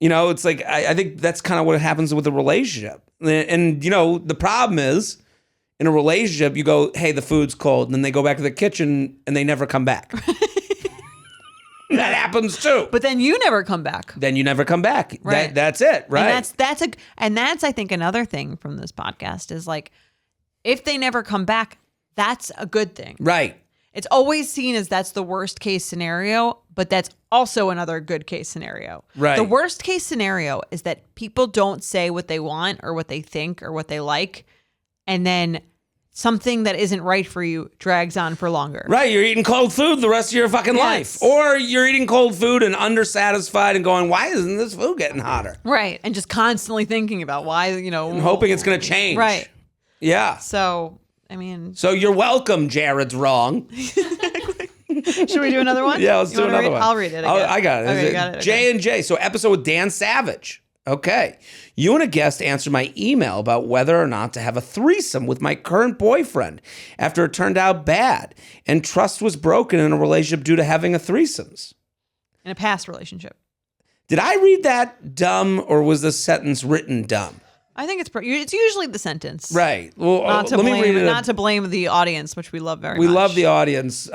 It's like, I think that's kind of what happens with a relationship. And the problem is, in a relationship, you go, hey, the food's cold. And then they go back to the kitchen and they never come back. That happens too. But then you never come back. Then you never come back. Right. That's it, right? And that's I think another thing from this podcast is like, if they never come back, that's a good thing. Right. It's always seen as that's the worst case scenario, but that's also another good case scenario. Right. The worst case scenario is that people don't say what they want or what they think or what they like, and then something that isn't right for you drags on for longer. Right, you're eating cold food the rest of your fucking life. Or you're eating cold food and undersatisfied and going, why isn't this food getting hotter? Right, and just constantly thinking about why, And hoping it's going to change. Right. Yeah. So, I mean. So you're welcome, Jared's wrong. Should we do another one? Yeah, let's do another one. I'll read it again. I got it. Okay, got it. J&J. So episode with Dan Savage. Okay. You and a guest answered my email about whether or not to have a threesome with my current boyfriend after it turned out bad and trust was broken in a relationship due to having a threesomes. In a past relationship. Did I read that dumb or was the sentence written dumb? I think it's usually the sentence. Right. Well, let me read it. Not to blame the audience, which we love very much. We love the audience.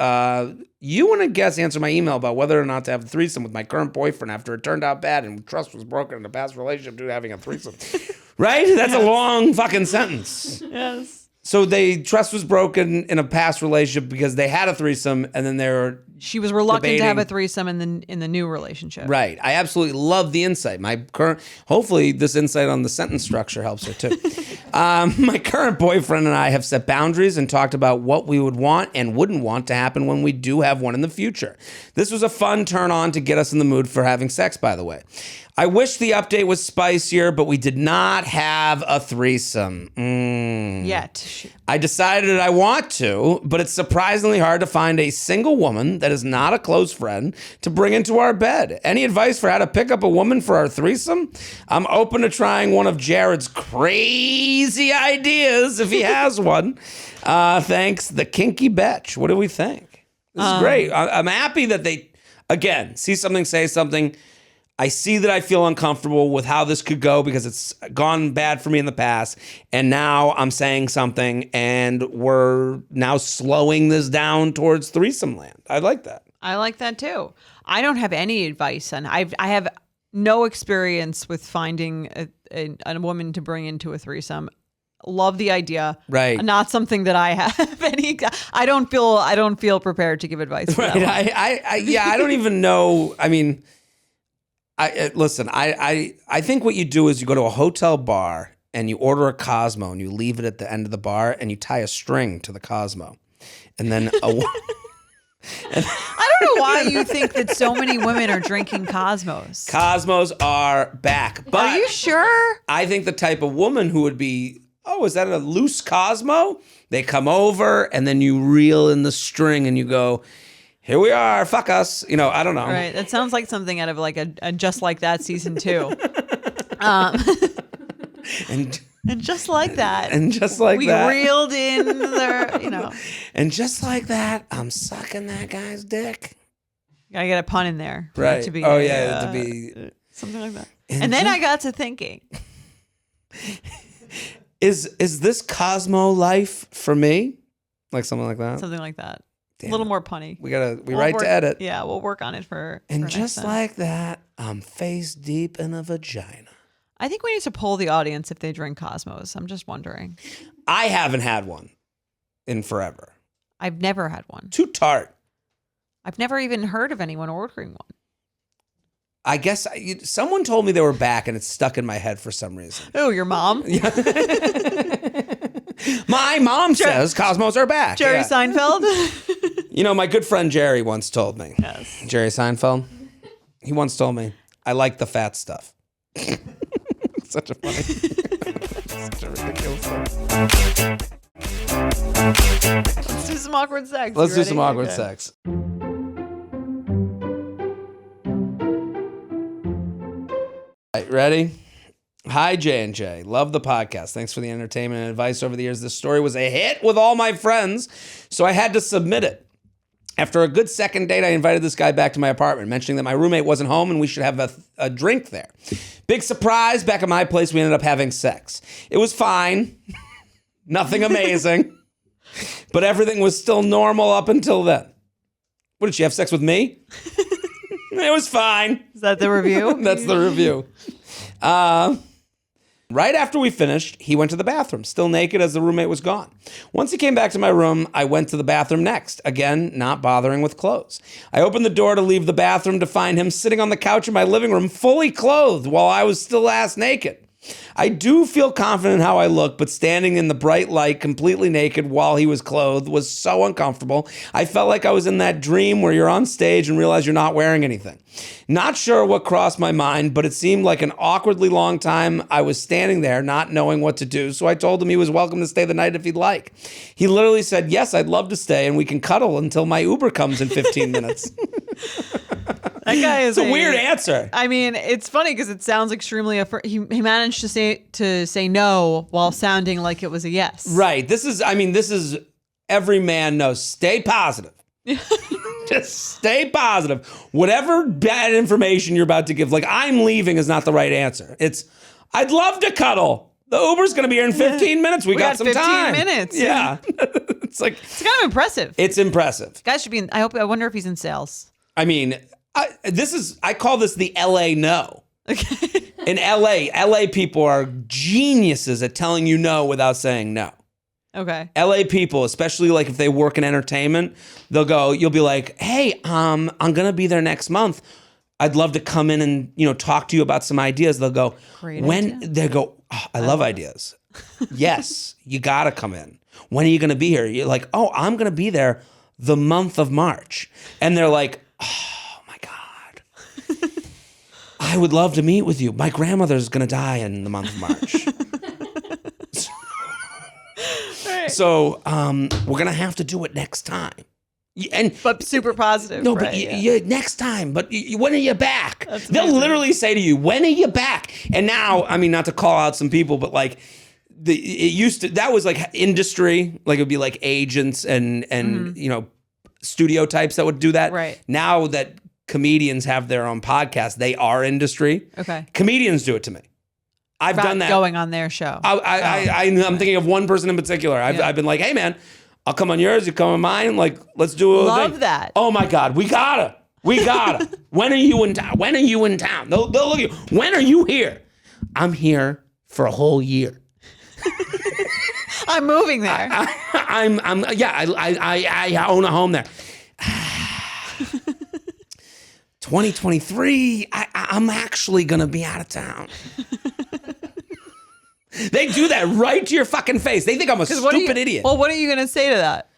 You and a guest answered my email about whether or not to have a threesome with my current boyfriend after it turned out bad and trust was broken in a past relationship due to having a threesome. Right? That's a long fucking sentence. Yes. So trust was broken in a past relationship because they had a threesome and then she was reluctant debating. to have a threesome in the new relationship. Right. I absolutely love the insight. Hopefully this insight on the sentence structure helps her too. My current boyfriend and I have set boundaries and talked about what we would want and wouldn't want to happen when we do have one in the future. This was a fun turn on to get us in the mood for having sex, by the way. I wish the update was spicier, but we did not have a threesome. Yet. I decided I want to, but it's surprisingly hard to find a single woman that is not a close friend to bring into our bed. Any advice for how to pick up a woman for our threesome? I'm open to trying one of Jared's crazy ideas if he has one. Thanks, the Kinky Betch. What do we think? This is great. I'm happy that they, again, see something, say something. I see that I feel uncomfortable with how this could go because it's gone bad for me in the past. And now I'm saying something and we're now slowing this down towards threesome land. I like that. I like that too. I don't have any advice on. I have no experience with finding a woman to bring into a threesome. Love the idea. Right. Not something that I have any. I don't feel prepared to give advice. For right. I don't even know. I mean, listen, I think what you do is you go to a hotel bar and you order a Cosmo and you leave it at the end of the bar and you tie a string to the Cosmo. And then I don't know why you think that so many women are drinking Cosmos. Cosmos are back. But are you sure? I think the type of woman who would be, oh, is that a loose Cosmo? They come over and then you reel in the string and you go, here we are, fuck us. I don't know. Right. That sounds like something out of like a Just Like That season 2. And just like that. And just like that. We reeled in their, And just like that, I'm sucking that guy's dick. Gotta get a pun in there. Right. To be to be. Something like that. And then I got to thinking. Is this Cosmo life for me? Like something like that? Something like that. Damn. A little more punny. We write to edit. Yeah, we'll work on it for just like that, I'm face deep in a vagina. I think we need to poll the audience if they drink Cosmos. I'm just wondering. I haven't had one in forever. I've never had one. Too tart. I've never even heard of anyone ordering one. I guess someone told me they were back and it's stuck in my head for some reason. Oh, your mom? Yeah. My mom says Cosmos are back. Jerry Seinfeld? My good friend Jerry once told me. Yes. Jerry Seinfeld. He once told me, I like the fat stuff. Such a funny. Such a ridiculous thing. Let's do some awkward sex. Let's do some awkward sex. All right, ready? Hi, J&J. Love the podcast. Thanks for the entertainment and advice over the years. This story was a hit with all my friends, so I had to submit it. After a good second date, I invited this guy back to my apartment, mentioning that my roommate wasn't home and we should have a drink there. Big surprise, back at my place, we ended up having sex. It was fine. Nothing amazing. But everything was still normal up until then. What, did she have sex with me? It was fine. Is that the review? That's the review. Right after we finished, he went to the bathroom, still naked as the roommate was gone. Once he came back to my room, I went to the bathroom next, again, not bothering with clothes. I opened the door to leave the bathroom to find him sitting on the couch in my living room, fully clothed, while I was still ass naked. I do feel confident in how I look, but standing in the bright light completely naked while he was clothed was so uncomfortable. I felt like I was in that dream where you're on stage and realize you're not wearing anything. Not sure what crossed my mind, but it seemed like an awkwardly long time I was standing there not knowing what to do, so I told him he was welcome to stay the night if he'd like. He literally said, yes, I'd love to stay and we can cuddle until my Uber comes in 15 minutes. That guy is a weird answer. I mean, it's funny because it sounds extremely. He managed to say no while sounding like it was a yes. Right. This is every man knows. Stay positive. Just stay positive. Whatever bad information you're about to give, like I'm leaving is not the right answer. It's I'd love to cuddle. The Uber's going to be here in 15 minutes. We got some 15 time. minutes. Yeah. It's kind of impressive. It's impressive. Guy should be I wonder if he's in sales. I mean, I call this the LA no. Okay. In LA people are geniuses at telling you no without saying no. Okay. LA people, especially like if they work in entertainment, you'll be like, hey, I'm going to be there next month. I'd love to come in and, talk to you about some ideas. They'll go, they go, oh, I love ideas. Yes, you got to come in. When are you going to be here? You're like, oh, I'm going to be there the month of March. And they're like, oh my God, I would love to meet with you. My grandmother's going to die in the month of March. So we're going to have to do it next time. But super positive. No, right, but next time. But when are you back? They'll literally say to you, when are you back? And now, I mean, not to call out some people, but like that was like industry. Like it would be like agents and studio types that would do that. Right. Now that comedians have their own podcast, they are industry. Okay. Comedians do it to me. I've done that. Going on their show. I'm thinking of one person in particular. I've been like, hey, man, I'll come on yours. You come on mine. Like, let's do a Love thing. that. Oh, my God. We gotta. When are you in town? When are you in town? They'll look at you. When are you here? I'm here for a whole year. I'm moving there. I own a home there. 2023, I'm actually going to be out of town. They do that right to your fucking face. They think I'm a stupid idiot. Well, what are you going to say to that?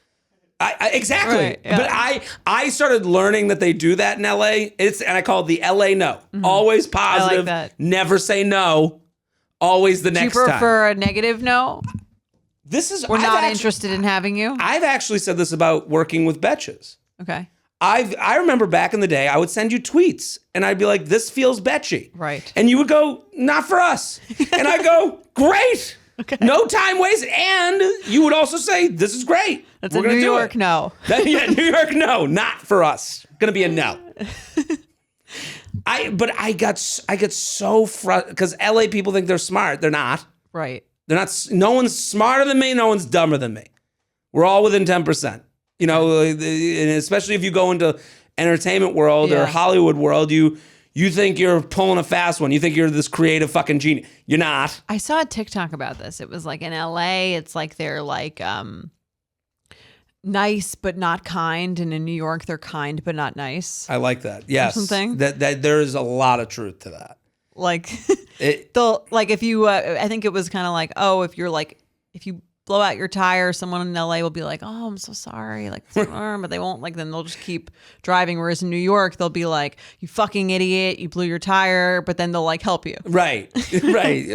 Exactly. Right, yeah. But I started learning that they do that in LA. And I call it the LA no. Mm-hmm. Always positive. I like that. Never say no. Always the next time. Do you prefer a negative no? We're not interested in having you? I've actually said this about working with betches. Okay. I remember back in the day, I would send you tweets and I'd be like, this feels betchy. Right. And you would go, not for us. And I go, great. Okay. No time wasted. And you would also say, this is great. That's a New York no. New York no, not for us. Gonna be a no. I get so frustrated because LA people think they're smart. They're not. Right. They're not. No one's smarter than me. No one's dumber than me. We're all within 10%. And especially if you go into entertainment world or Hollywood world, you think you're pulling a fast one. You think you're this creative fucking genius. You're not. I saw a TikTok about this. It was like in LA, it's like they're like nice but not kind, and in New York they're kind but not nice. I like that. Yes. Or something. That there is a lot of truth to that. Like if you I think it was kind of like, oh, if you blow out your tire, someone in LA will be like, oh, I'm so sorry, like, but they won't, like, then they'll just keep driving. Whereas in New York, they'll be like, you fucking idiot, you blew your tire, but then they'll like help you. Right.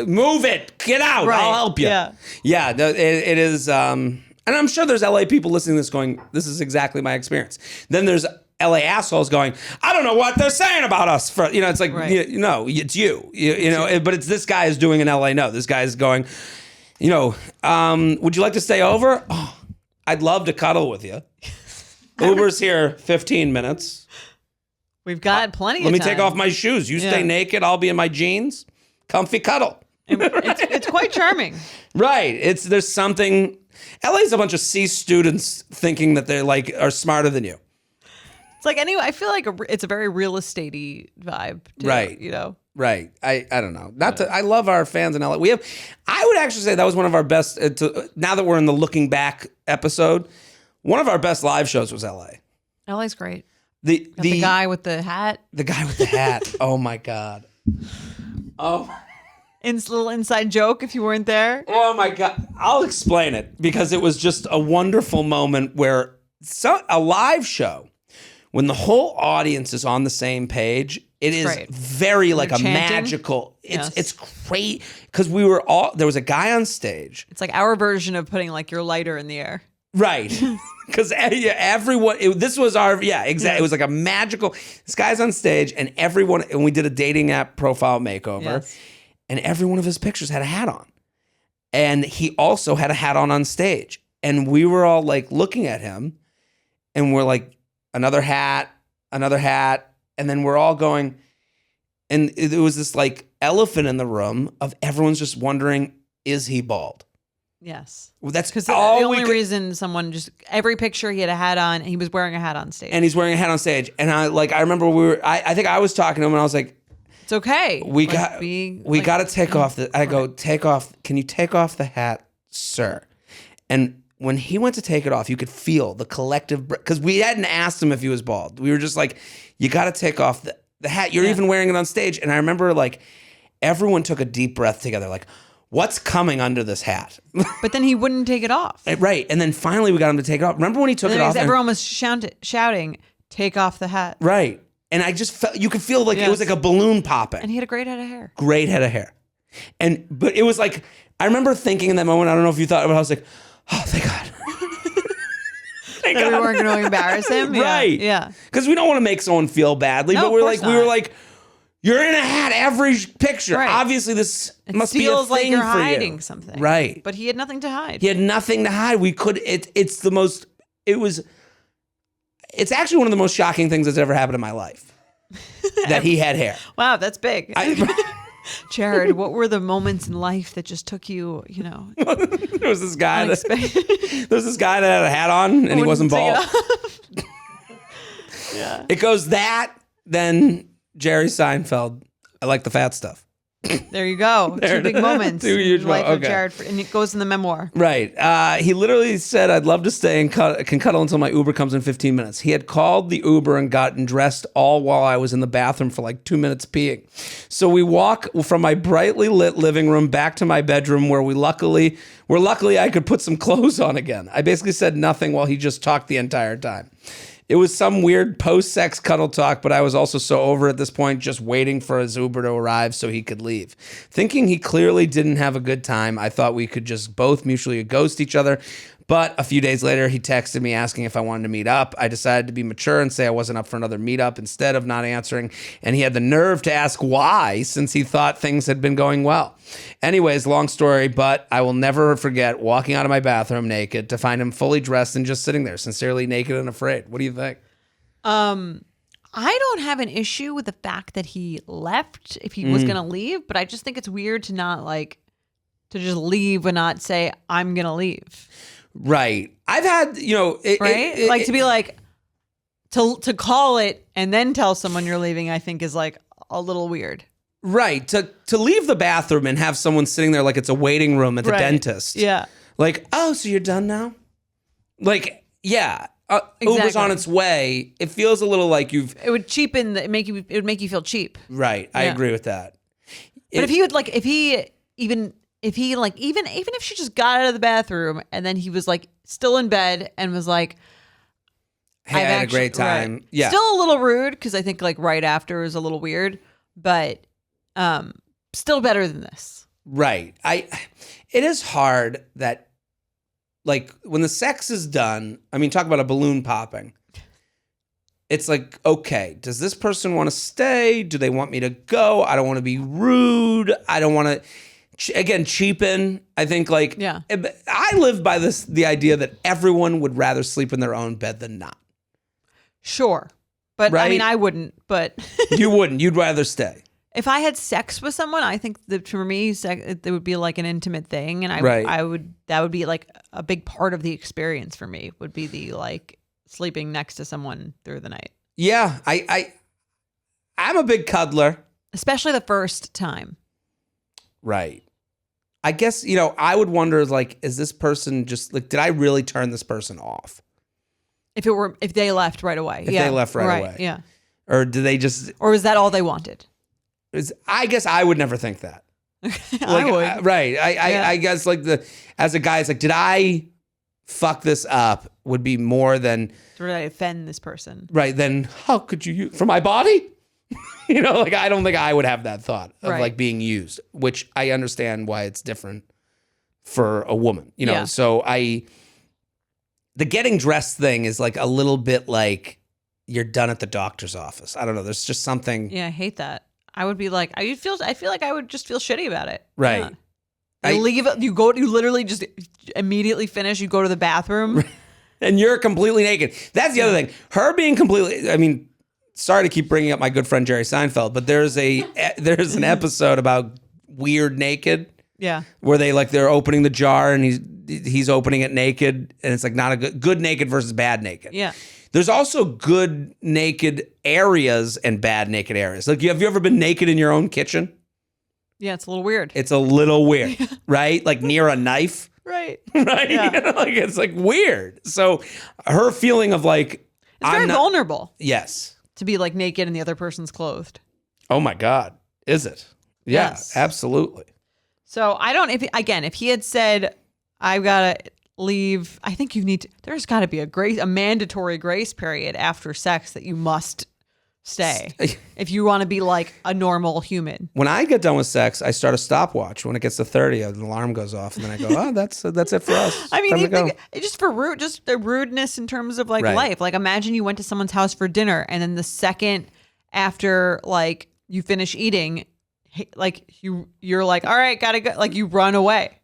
Move it, get out, right. I'll help you. Yeah. It is, and I'm sure there's LA people listening to this going, this is exactly my experience. Then there's LA assholes going, I don't know what they're saying about us. It's like, right. No, it's you. But it's this guy is doing an LA no. This guy is going, would you like to stay over? Oh, I'd love to cuddle with you. Uber's here 15 minutes. We've got plenty of time. Let me take off my shoes. You stay naked. I'll be in my jeans. Comfy cuddle. It's quite charming. Right. There's something. LA's a bunch of C students thinking that they're like are smarter than you. It's like, anyway, I feel like it's a very real estate-y vibe. Too, right. Right. I don't know. I love our fans in LA. I would actually say that was one of our best, now that we're in the looking back episode, one of our best live shows was LA. LA's great. The guy with the hat. The guy with the hat. Oh my God. Oh. Little inside joke if you weren't there. Oh my God. I'll explain it because it was just a wonderful moment where a live show, when the whole audience is on the same page, it is great. very like a chanting. magical. Yes. It's great because there was a guy on stage. It's like our version of putting like your lighter in the air. Right. Because everyone, this was exactly. It was like a magical, this guy's on stage and we did a dating app profile makeover. Yes. And every one of his pictures had a hat on. And he also had a hat on stage. And we were all like looking at him and we're like, another hat. And then we're all going, and it was this like elephant in the room of everyone's just wondering, is he bald? Yes. Well, that's because the only reason someone every picture he had a hat on, and he was wearing a hat on stage. And he's wearing a hat on stage. And I remember I think I was talking to him and I was like, it's okay. We got to take off can you take off the hat, sir? And when he went to take it off, you could feel the collective, because we hadn't asked him if he was bald. We were just like, you got to take off the hat. You're even wearing it on stage. And I remember like everyone took a deep breath together, like, what's coming under this hat? But then he wouldn't take it off. Right. And then finally we got him to take it off. Remember when he took it off? Everyone was shouting, take off the hat. Right. And I just felt, you could feel like it was like a balloon popping. And he had a great head of hair. Great head of hair. But it was like, I remember thinking in that moment, I don't know if you thought, but I was like, oh, thank God. Thank God. We weren't going to embarrass him. Right. Yeah. Because we don't want to make someone feel badly. No, but we were like, you're in a hat every picture. Right. Obviously, this must be a thing like you're for hiding you. Something. Right. But he had nothing to hide. He had nothing to hide. It's actually one of the most shocking things that's ever happened in my life. That he had hair. Wow, that's big. Jared, what were the moments in life that just took you, There was this guy that had a hat on and he wasn't bald. Yeah. It goes that, then Jerry Seinfeld. I like the fat stuff. There you go. Two big moments. Two huge life moments. of Jared, and it goes in the memoir. Right. He literally said, I'd love to stay and can cuddle until my Uber comes in 15 minutes. He had called the Uber and gotten dressed all while I was in the bathroom for like 2 minutes peeing. So we walk from my brightly lit living room back to my bedroom where luckily I could put some clothes on again. I basically said nothing while he just talked the entire time. It was some weird post-sex cuddle talk, but I was also so over at this point, just waiting for his Uber to arrive so he could leave. Thinking he clearly didn't have a good time, I thought we could just both mutually ghost each other. But a few days later, he texted me asking if I wanted to meet up. I decided to be mature and say I wasn't up for another meetup instead of not answering. And he had the nerve to ask why, since he thought things had been going well. Anyways, long story, but I will never forget walking out of my bathroom naked to find him fully dressed and just sitting there, sincerely naked and afraid. What do you think? I don't have an issue with the fact that he left if he was going to leave, but I just think it's weird to not to just leave and not say, I'm going to leave. Right. I've had, to be like, to call it and then tell someone you're leaving, I think is like a little weird. Right. To leave the bathroom and have someone sitting there like it's a waiting room at the dentist. Yeah. Like, oh, so you're done now? Like, yeah. Exactly. Uber's on its way. It feels a little like you've. It would cheapen. It would make you feel cheap. Right. I agree with that. But if she just got out of the bathroom and then he was like still in bed and was like, hey, I had a great time. Right. Yeah. Still a little rude because I think like right after is a little weird, but still better than this. Right. It is hard that like when the sex is done, I mean, talk about a balloon popping. It's like, okay, does this person want to stay? Do they want me to go? I don't want to be rude. I don't want to, again, cheapen. I think like, I live by the idea that everyone would rather sleep in their own bed than not. Sure. But right? I mean, I wouldn't, but. You wouldn't. You'd rather stay. If I had sex with someone, I think that for me, it would be like an intimate thing. And that would be like a big part of the experience for me would be the like sleeping next to someone through the night. Yeah. I'm a big cuddler. Especially the first time. Right. I guess, I would wonder like, is this person just like, did I really turn this person off? If they left right away. If they left right away. Yeah. Or do they just. Or was that all they wanted? I guess I would never think that. I would. Right. I guess like as a guy, it's like, did I fuck this up would be more than. Or did I offend this person? Right. Then how could you use for my body? Like I don't think I would have that thought of like being used, which I understand why it's different for a woman, So the getting dressed thing is like a little bit like you're done at the doctor's office. I don't know. There's just something. Yeah, I hate that. I would be like, I feel like I would just feel shitty about it. Right. Yeah. You leave it. You literally just immediately finish. You go to the bathroom. And you're completely naked. That's the other thing. Her being completely, I mean, sorry to keep bringing up my good friend Jerry Seinfeld, but there's an episode about weird naked. Yeah. Where they're opening the jar and he's opening it naked and it's like not a good naked versus bad naked. Yeah. There's also good naked areas and bad naked areas. Like, have you ever been naked in your own kitchen? Yeah, it's a little weird. It's a little weird, right? Like near a knife. Right. Right? Yeah. Like it's like weird. So her feeling of like it's very vulnerable. Yes. To be like naked and the other person's clothed. Oh my God. Is it? Yeah, yes. Absolutely. So I don't, if he had said, I've got to leave, I think there's got to be a mandatory grace period after sex that you must stay if you want to be like a normal human. When I get done with sex, I start a stopwatch. When it gets to 30, an alarm goes off, and then I go, "Oh, that's it for us." I mean, just the rudeness in terms of like life. Like, imagine you went to someone's house for dinner, and then the second after like you finish eating, like you're like, "All right, gotta go," like you run away.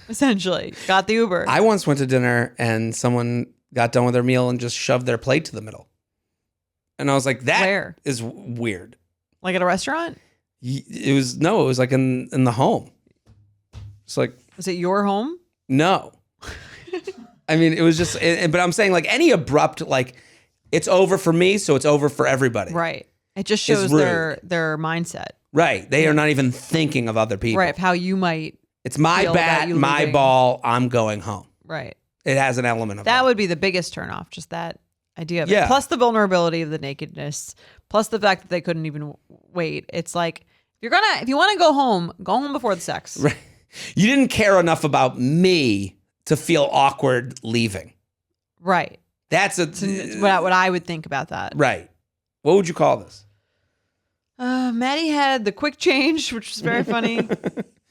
Essentially got the Uber. I once went to dinner, and someone got done with their meal and just shoved their plate to the middle. And I was like, that is weird. Like at a restaurant? It was like in the home. It's like. Was it your home? No. I mean, it was just, but I'm saying like any abrupt, like it's over for me, so it's over for everybody. Right. It just shows their mindset. Right. They are not even thinking of other people. Right. Of how you might. It's my bat, my ball, I'm going home. Right. It has an element of that. That would be the biggest turnoff, just that idea of it. Yeah. Plus the vulnerability of the nakedness, plus the fact that they couldn't even wait. It's like if you want to go home before the sex. Right. You didn't care enough about me to feel awkward leaving. Right. That's what I would think about that. Right. What would you call this? Maddie had the quick change, which was very funny.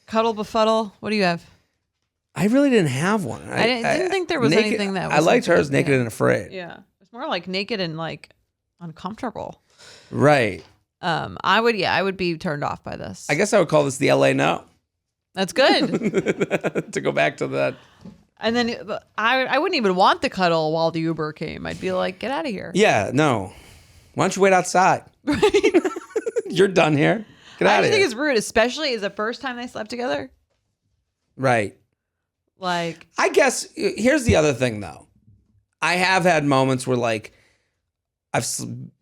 Cuddle befuddle. What do you have? I really didn't have one. I didn't think there was naked, anything that was. I liked hers, naked and afraid. Yeah. More like naked and like uncomfortable. Right. I would be turned off by this. I guess I would call this the LA no. That's good. To go back to that. And then I wouldn't even want the cuddle while the Uber came. I'd be like, get out of here. Yeah, no. Why don't you wait outside? Right. You're done here. Get out of here. I think it's rude, especially as the first time they slept together. Right. Like. I guess here's the other thing though. I have had moments where like I've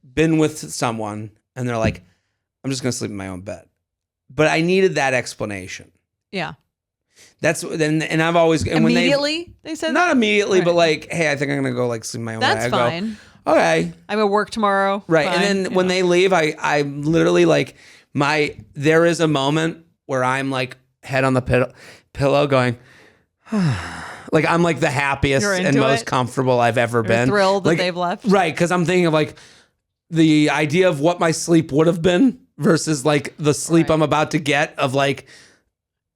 been with someone and they're like, I'm just going to sleep in my own bed. But I needed that explanation. Yeah. That's and I've always and immediately they said not immediately, but like, hey, I think I'm going to go like sleep in my own bed. That's fine. Go, okay. I have a work tomorrow. Right. Fine. And then when they leave, I literally like there is a moment where I'm like head on the pillow going, like I'm like the happiest and most comfortable I've ever been. Thrilled like, that they've left. Right, because I'm thinking of like the idea of what my sleep would have been versus like the sleep I'm about to get of like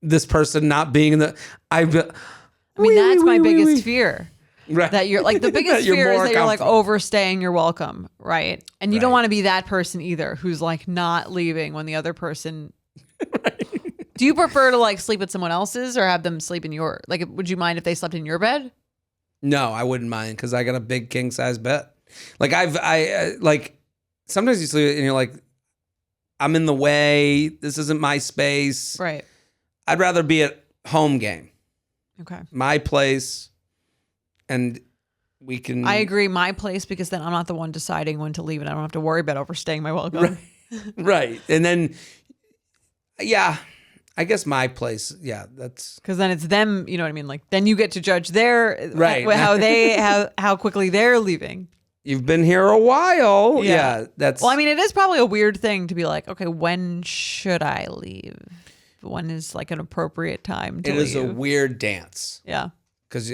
this person not being in the. I mean, that's my biggest fear. Right. That you're like the biggest fear is that you're like overstaying your welcome, right? And you don't want to be that person either who's like not leaving when the other person. Right. Do you prefer to like sleep at someone else's or have them sleep in your, like, would you mind if they slept in your bed? No, I wouldn't mind because I got a big king size bed. Like I like sometimes you sleep and you're like, I'm in the way. This isn't my space. Right. I'd rather be at home game. Okay. My place. And we can. I agree. My place, because then I'm not the one deciding when to leave and I don't have to worry about overstaying my welcome. Right. Right. And then, yeah. I guess my place, yeah, that's because then it's them. You know what I mean? Like then you get to judge their how quickly they're leaving. You've been here a while, yeah. That's well, I mean, it is probably a weird thing to be like, okay, when should I leave? when is like an appropriate time to It leave. is a weird dance. Yeah. Because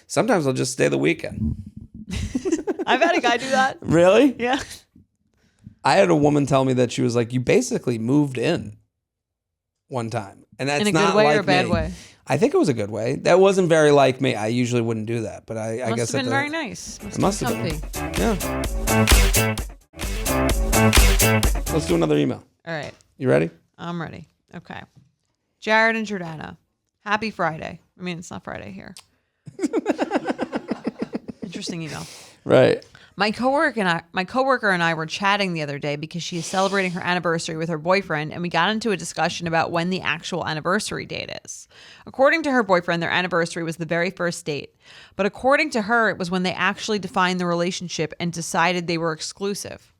sometimes I'll just stay the weekend. I've had a guy do that. Really? Yeah. I had a woman tell me that she was like, you basically moved in one time. And that's In a not good way like or a bad me. way? I think it was a good way. That wasn't very like me. I usually wouldn't do that, but I Must guess have been that very nice. Must have been. Yeah. Let's do another email. All right. You ready? I'm ready. Okay. Jared and Jordana. Happy Friday. I mean, it's not Friday here. Interesting email. Right. My coworker and I were chatting the other day because she is celebrating her anniversary with her boyfriend, and we got into a discussion about when the actual anniversary date is. According to her boyfriend, their anniversary was the very first date. But according to her, it was when they actually defined the relationship and decided they were exclusive.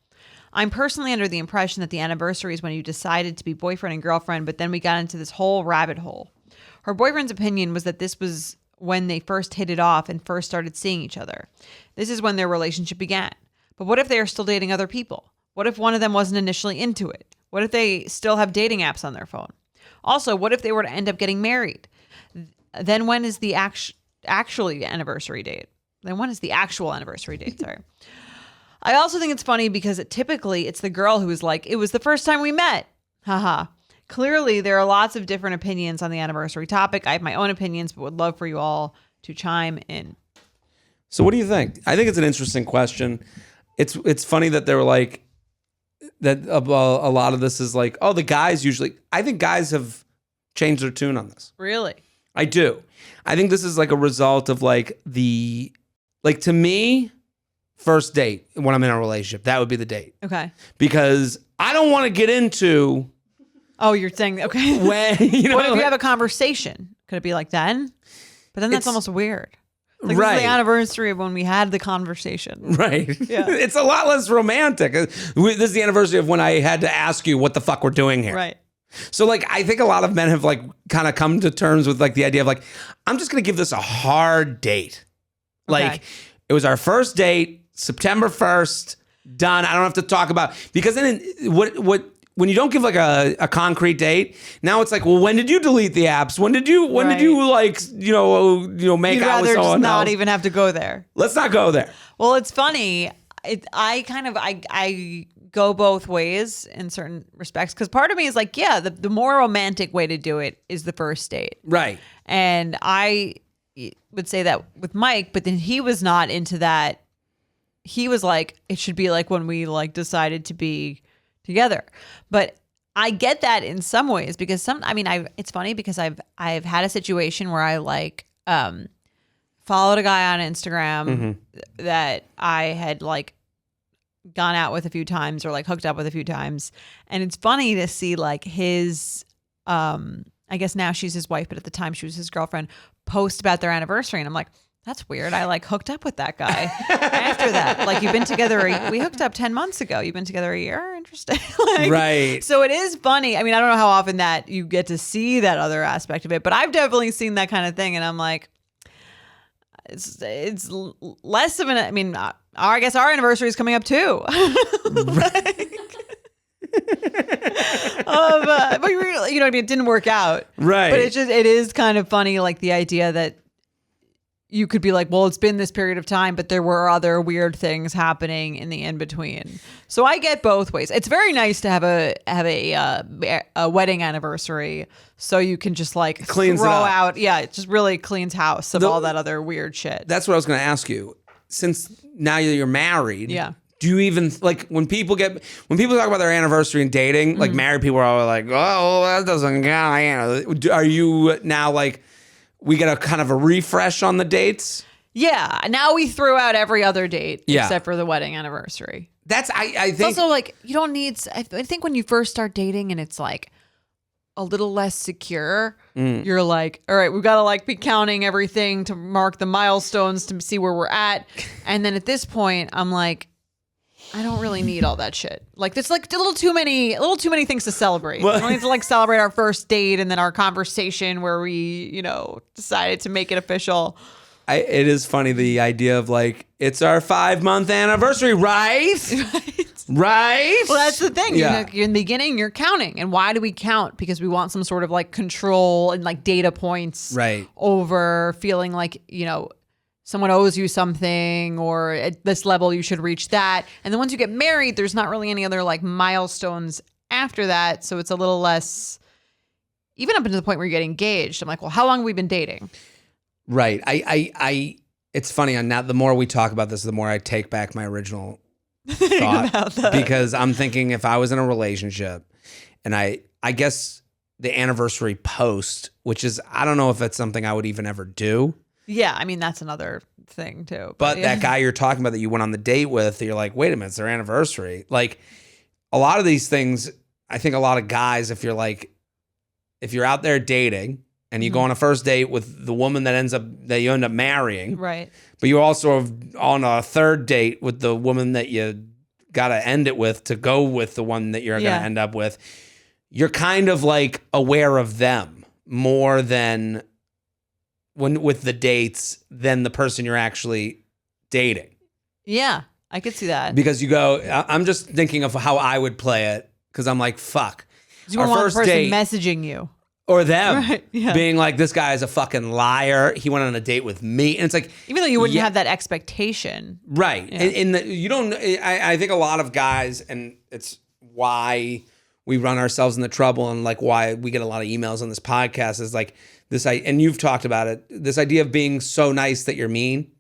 I'm personally under the impression that the anniversary is when you decided to be boyfriend and girlfriend, but then we got into this whole rabbit hole. Her boyfriend's opinion was that this was when they first hit it off and first started seeing each other. This is when their relationship began. But what if they are still dating other people? What if one of them wasn't initially into it? What if they still have dating apps on their phone? Also, what if they were to end up getting married? Then when is the actually anniversary date? Then when is the actual anniversary date? Sorry. I also think it's funny because typically it's the girl who is like, it was the first time we met. Haha. Clearly, there are lots of different opinions on the anniversary topic. I have my own opinions, but would love for you all to chime in. So what do you think? I think it's an interesting question. It's funny that they were like, that a lot of this is like, oh, the guys usually, I think guys have changed their tune on this. Really? I do. I think this is like a result of like to me, first date when I'm in a relationship, that would be the date. Okay. Because I don't want to get into Oh, you're saying, okay. when, What if you have a conversation? Could it be like then? But then that's It's- almost weird. Like right. This is the anniversary of when we had the conversation. Right. Yeah. It's a lot less romantic. This is the anniversary of when I had to ask you what the fuck we're doing here. Right. So like, I think a lot of men have like kind of come to terms with like the idea of like, I'm just going to give this a hard date. Like Okay. it was our first date, September 1st, done. I don't have to talk about, because then when you don't give like a concrete date, now it's like, well, when did you delete the apps? When did you like, make You'd out with rather just someone not else? even have to go there. Let's not go there. Well, it's funny. I go both ways in certain respects because part of me is like, yeah, the more romantic way to do it is the first date. Right. And I would say that with Mike, but then he was not into that. He was like, it should be like when we like decided to be together. But I get that in some ways because it's funny because I've had a situation where I like followed a guy on Instagram that I had like gone out with a few times or like hooked up with a few times. And it's funny to see like his I guess now she's his wife, but at the time she was his girlfriend, post about their anniversary. And I'm like, that's weird. I like hooked up with that guy after that. Like you've been together, we hooked up 10 months ago. You've been together a year? Interesting. Like, Right. So it is funny. I mean, I don't know how often that you get to see that other aspect of it, but I've definitely seen that kind of thing. And I'm like, it's less of I guess our anniversary is coming up too. But really, you know what I mean? It didn't work out. Right. But it is kind of funny, like the idea that you could be like, well, it's been this period of time, but there were other weird things happening in the in between. So I get both ways. It's very nice to have a wedding anniversary, so you can just like Cleans it throw up. out. Yeah, it just really cleans house of all that other weird shit. That's what I was going to ask you. Since now you're married, Yeah. do you even like when people talk about their anniversary and dating, like married people are always like, oh, that doesn't count. Are you now like, we get a kind of a refresh on the dates? Yeah. Now we threw out every other date Yeah. except for the wedding anniversary. That's I It's think also like you don't need. I think when you first start dating and it's like a little less secure, you're like, all right, we've got to like be counting everything to mark the milestones to see where we're at. And then at this point, I'm like, I don't really need all that shit. Like there's like a little too many things to celebrate. We don't need to like celebrate our first date and then our conversation where we, decided to make it official. it is funny the idea of like, it's our 5-month anniversary, right? Right? Right? Well, that's the thing. Yeah. You're in the beginning, you're counting. And why do we count? Because we want some sort of like control and like data points Right. over feeling like, someone owes you something, or at this level you should reach that. And then once you get married, there's not really any other like milestones after that. So it's a little less, even up until the point where you get engaged. I'm like, well, how long have we been dating? Right. It's funny. Now, the more we talk about this, the more I take back my original thought about that. Because I'm thinking if I was in a relationship and I guess the anniversary post, which is, I don't know if it's something I would even ever do. Yeah, I mean, that's another thing too. But yeah. that guy you're talking about that you went on the date with, you're like, wait a minute, it's their anniversary. Like a lot of these things, I think a lot of guys, if you're out there dating and you go on a first date with the woman that you end up marrying, right? but you're also on a third date with the woman that you got to end it with to go with the one that you're going to end up with, you're kind of like aware of them more than with the dates than the person you're actually dating. Yeah, I could see that. Because you go, I'm just thinking of how I would play it because I'm like, fuck. You want the person messaging you. Or them Right, yeah. being like, this guy is a fucking liar. He went on a date with me. And it's like, even though you wouldn't have that expectation. right. Yeah. You don't, I think a lot of guys, and it's why we run ourselves into trouble and like why we get a lot of emails on this podcast is like this, and you've talked about it, this idea of being so nice that you're mean.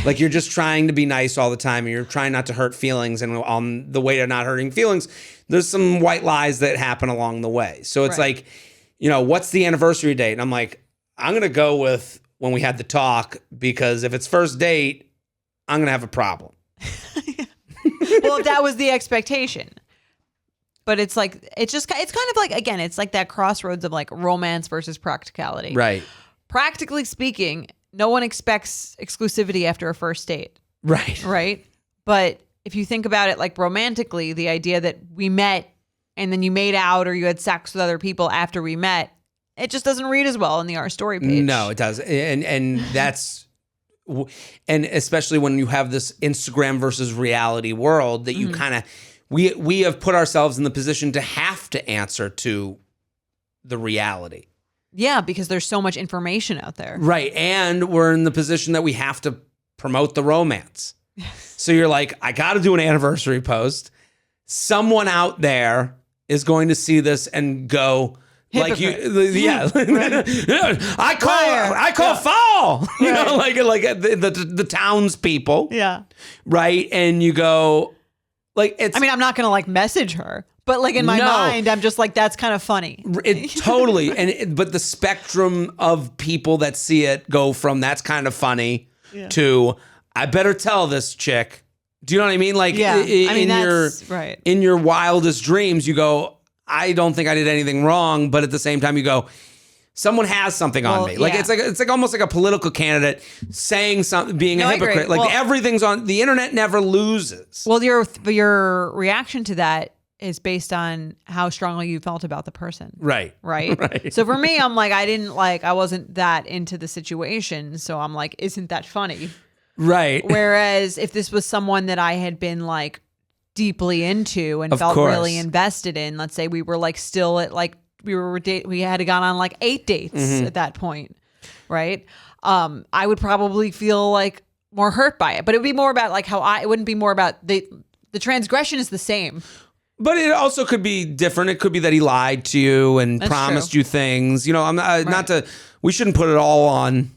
Like you're just trying to be nice all the time and you're trying not to hurt feelings. And on the way to not hurting feelings, there's some white lies that happen along the way. So it's like, what's the anniversary date? And I'm like, I'm going to go with when we had the talk because if it's first date, I'm going to have a problem. Well, if that was the expectation. But it's like, it's kind of like, again, it's like that crossroads of like romance versus practicality. Right. Practically speaking, no one expects exclusivity after a first date. Right. Right. But if you think about it like romantically, the idea that we met and then you made out or you had sex with other people after we met, it just doesn't read as well in the Our Story page. No, it does. And that's, and especially when you have this Instagram versus reality world that you kind of, we have put ourselves in the position to have to answer to the reality. Yeah, because there's so much information out there. Right. And we're in the position that we have to promote the romance. So you're like, I got to do an anniversary post. Someone out there is going to see this and go, hypocrite. like yeah, I call fall. You know, like the townspeople. Yeah. Right. And you go, like it's. I mean, I'm not gonna like message her, but like in my mind, I'm just like, that's kind of funny. It totally. But the spectrum of people that see it go from that's kind of funny to I better tell this chick. Do you know what I mean? Like, in your wildest dreams, you go, I don't think I did anything wrong, but at the same time, you go, someone has something on me. Like it's like almost like a political candidate saying something, being a hypocrite. Like everything's on the internet. Never loses. Well, your reaction to that is based on how strongly you felt about the person. Right. So for me, I'm like, I wasn't that into the situation. So I'm like, isn't that funny? Right. Whereas if this was someone that I had been like deeply into and felt really invested in, let's say we were like still at like we had gone on like 8 dates at that point, right? I would probably feel like more hurt by it, but it would be more about like it wouldn't be more about the transgression is the same. But it also could be different. It could be that he lied to you and promised you things. You know, I'm not we shouldn't put it all on,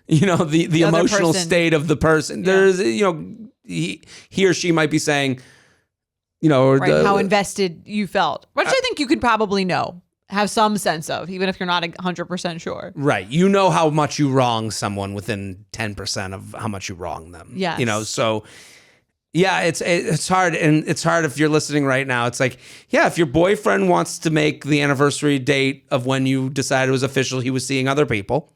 you know, the emotional state of the person. There's, you know, he or she might be saying, you know, how invested you felt, which I think you could probably have some sense of, even if you're not 100% sure. Right. You know how much you wrong someone within 10% of how much you wrong them. Yeah. You know, so yeah, it's hard. And it's hard if you're listening right now. It's like, yeah, if your boyfriend wants to make the anniversary date of when you decided it was official, he was seeing other people.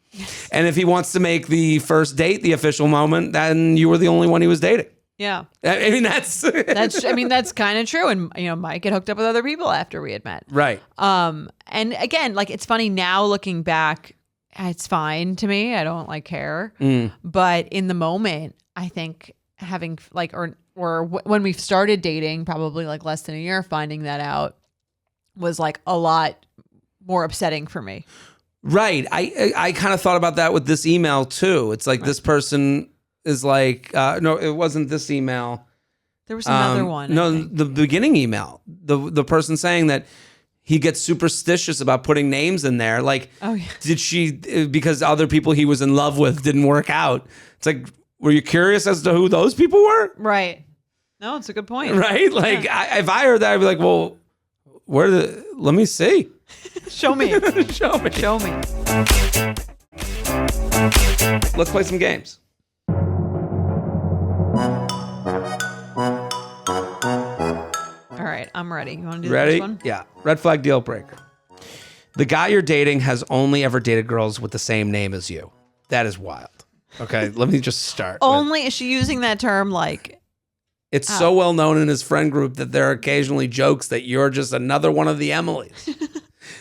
And if he wants to make the first date the official moment, then you were the only one he was dating. Yeah. I mean, that's kind of true. And, you know, Mike had hooked up with other people after we had met. Right. And again, like, it's funny now looking back, it's fine to me. I don't like care. But in the moment, I think having like, or or when we started dating, probably like less than a year, finding that out was like a lot more upsetting for me. Right. I kind of thought about that with this email too. It's like this person is like, no, it wasn't this email. There was another one. No, the beginning email. The person saying that he gets superstitious about putting names in there. Like, did she, because other people he was in love with didn't work out. It's like, were you curious as to who those people were? Right. No, it's a good point. Right? Like, if I heard that, I'd be like, well, let me see. Show me. Show me. Show me. Let's play some games. All right, I'm ready. You want to do Ready? this one? Yeah. Red flag deal breaker. The guy you're dating has only ever dated girls with the same name as you. That is wild. Okay, let me just start. Is she using that term like... It's so well known in his friend group that there are occasionally jokes that you're just another one of the Emilys.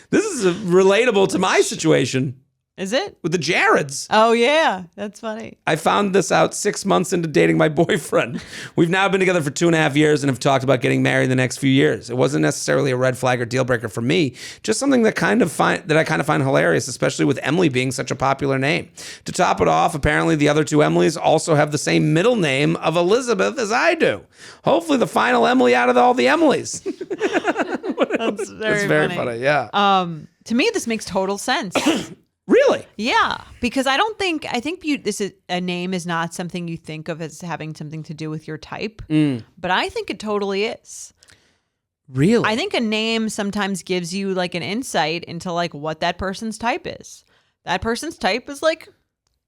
This is relatable to my situation. Is it? With the Jareds. Oh, yeah. That's funny. I found this out 6 months into dating my boyfriend. We've now been together for 2.5 years and have talked about getting married in the next few years. It wasn't necessarily a red flag or deal breaker for me, just something that I kind of find hilarious, especially with Emily being such a popular name. To top it off, apparently the other two Emilys also have the same middle name of Elizabeth as I do. Hopefully the final Emily out of all the Emilys. That's very funny. Yeah. To me, this makes total sense. Really? Yeah, because I think a name is not something you think of as having something to do with your type, but I think it totally is. Really? I think a name sometimes gives you like an insight into like what that person's type is. That person's type is like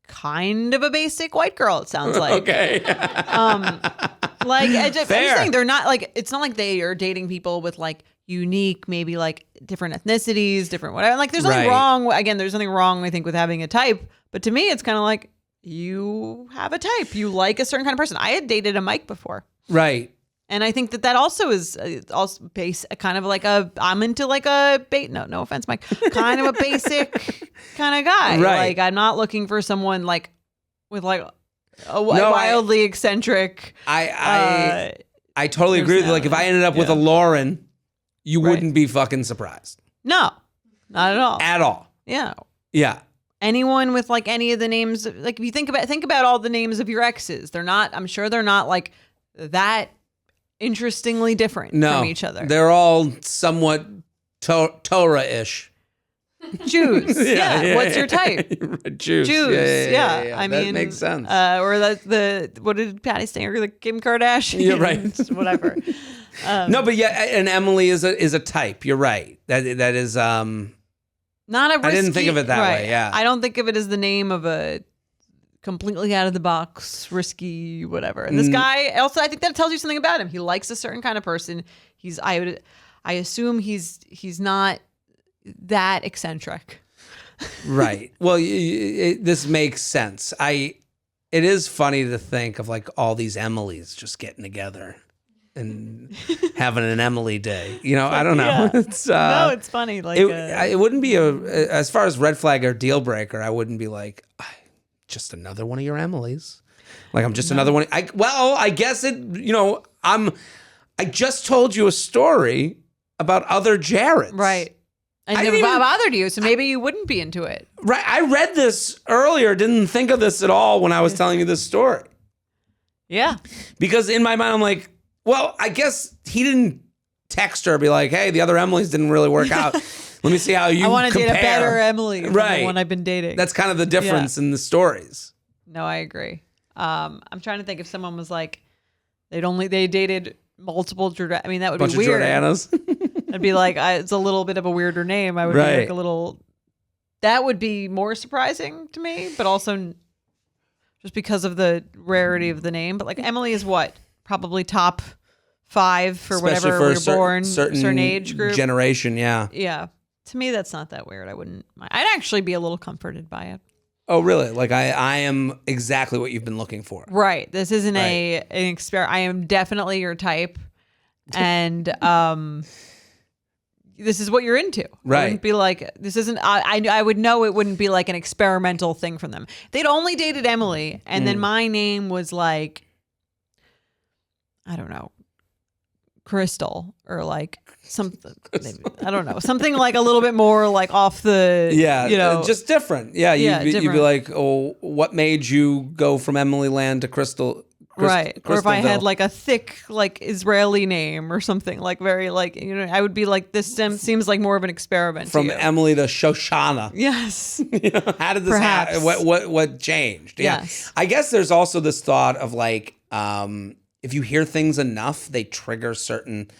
kind of a basic white girl, it sounds like. Okay. I'm just saying they're not like, it's not like they are dating people with like unique, maybe like different ethnicities, different whatever. Like there's nothing wrong. Again, there's nothing wrong, I think, with having a type. But to me, it's kind of like you have a type. You like a certain kind of person. I had dated a Mike before. Right. And I think that also is also kind of like I'm into like a no offense, Mike, kind of a basic kind of guy. Right. Like I'm not looking for someone like with like a wildly eccentric. I totally agree with you. Like if I ended up with a Lauren, you wouldn't be fucking surprised. No, not at all. At all. Yeah. Yeah. Anyone with like any of the names, like if you think about all the names of your exes, I'm sure they're not like that interestingly different from each other. They're all somewhat Torah-ish. Jews. Yeah. What's your type? Jews. Yeah. I mean, that makes sense. Or what did Patty Stanger, the Kim Kardashian? Yeah, right. Whatever. No, but yeah, and Emily is a type. You're right. That is not a risky, I didn't think of it that way. Yeah. I don't think of it as the name of a completely out of the box, risky, whatever. And this guy also, I think that tells you something about him. He likes a certain kind of person. I assume he's not that eccentric. Right. Well, this makes sense. It is funny to think of like all these Emilys just getting together and having an Emily day. You know, I don't know. Yeah. It's no, it's funny. Like it wouldn't be as far as red flag or deal breaker. I wouldn't be like just another one of your Emilys. Like I'm just another one. I guess it. You know, I just told you a story about other Jareds. Right. And never bothered you, so maybe you wouldn't be into it. Right. I read this earlier, didn't think of this at all when I was telling you this story. Yeah. Because in my mind, I'm like, well, I guess he didn't text her, be like, hey, the other Emilys didn't really work out. Let me see how you compare. I want to date a better Emily than right. the one I've been dating. That's kind of the difference in the stories. No, I agree. I'm trying to think if someone was like, they dated multiple Jordan. I mean, that would Bunch be weird. Of Jordanas. I'd be like, it's a little bit of a weirder name. I would be like a little. That would be more surprising to me, but also just because of the rarity of the name. But like Emily is what? Probably top 5 for especially whatever for we were born, certain age group. Generation, yeah. Yeah. To me, that's not that weird. I wouldn't mind. I'd actually be a little comforted by it. Oh, really? Like I am exactly what you've been looking for. Right. This isn't an experiment. I am definitely your type. And this is what you're into. Right. I wouldn't be like, this isn't, I would know it wouldn't be like an experimental thing from them. They'd only dated Emily. And then my name was like, I don't know, Crystal or like something. I don't know, something like a little bit more like off the. Yeah, you know, just different. Yeah, you'd be different. like, oh, what made you go from Emily Land to Crystal? Right. Or if I had Crystalville? like a thick like Israeli name or something like very like, I would be like, this seems like more of an experiment. From to you. Emily to Shoshana. Yes. How did this Perhaps. happen? What changed? Yeah. Yes. I guess there's also this thought of like, if you hear things enough, they trigger certain,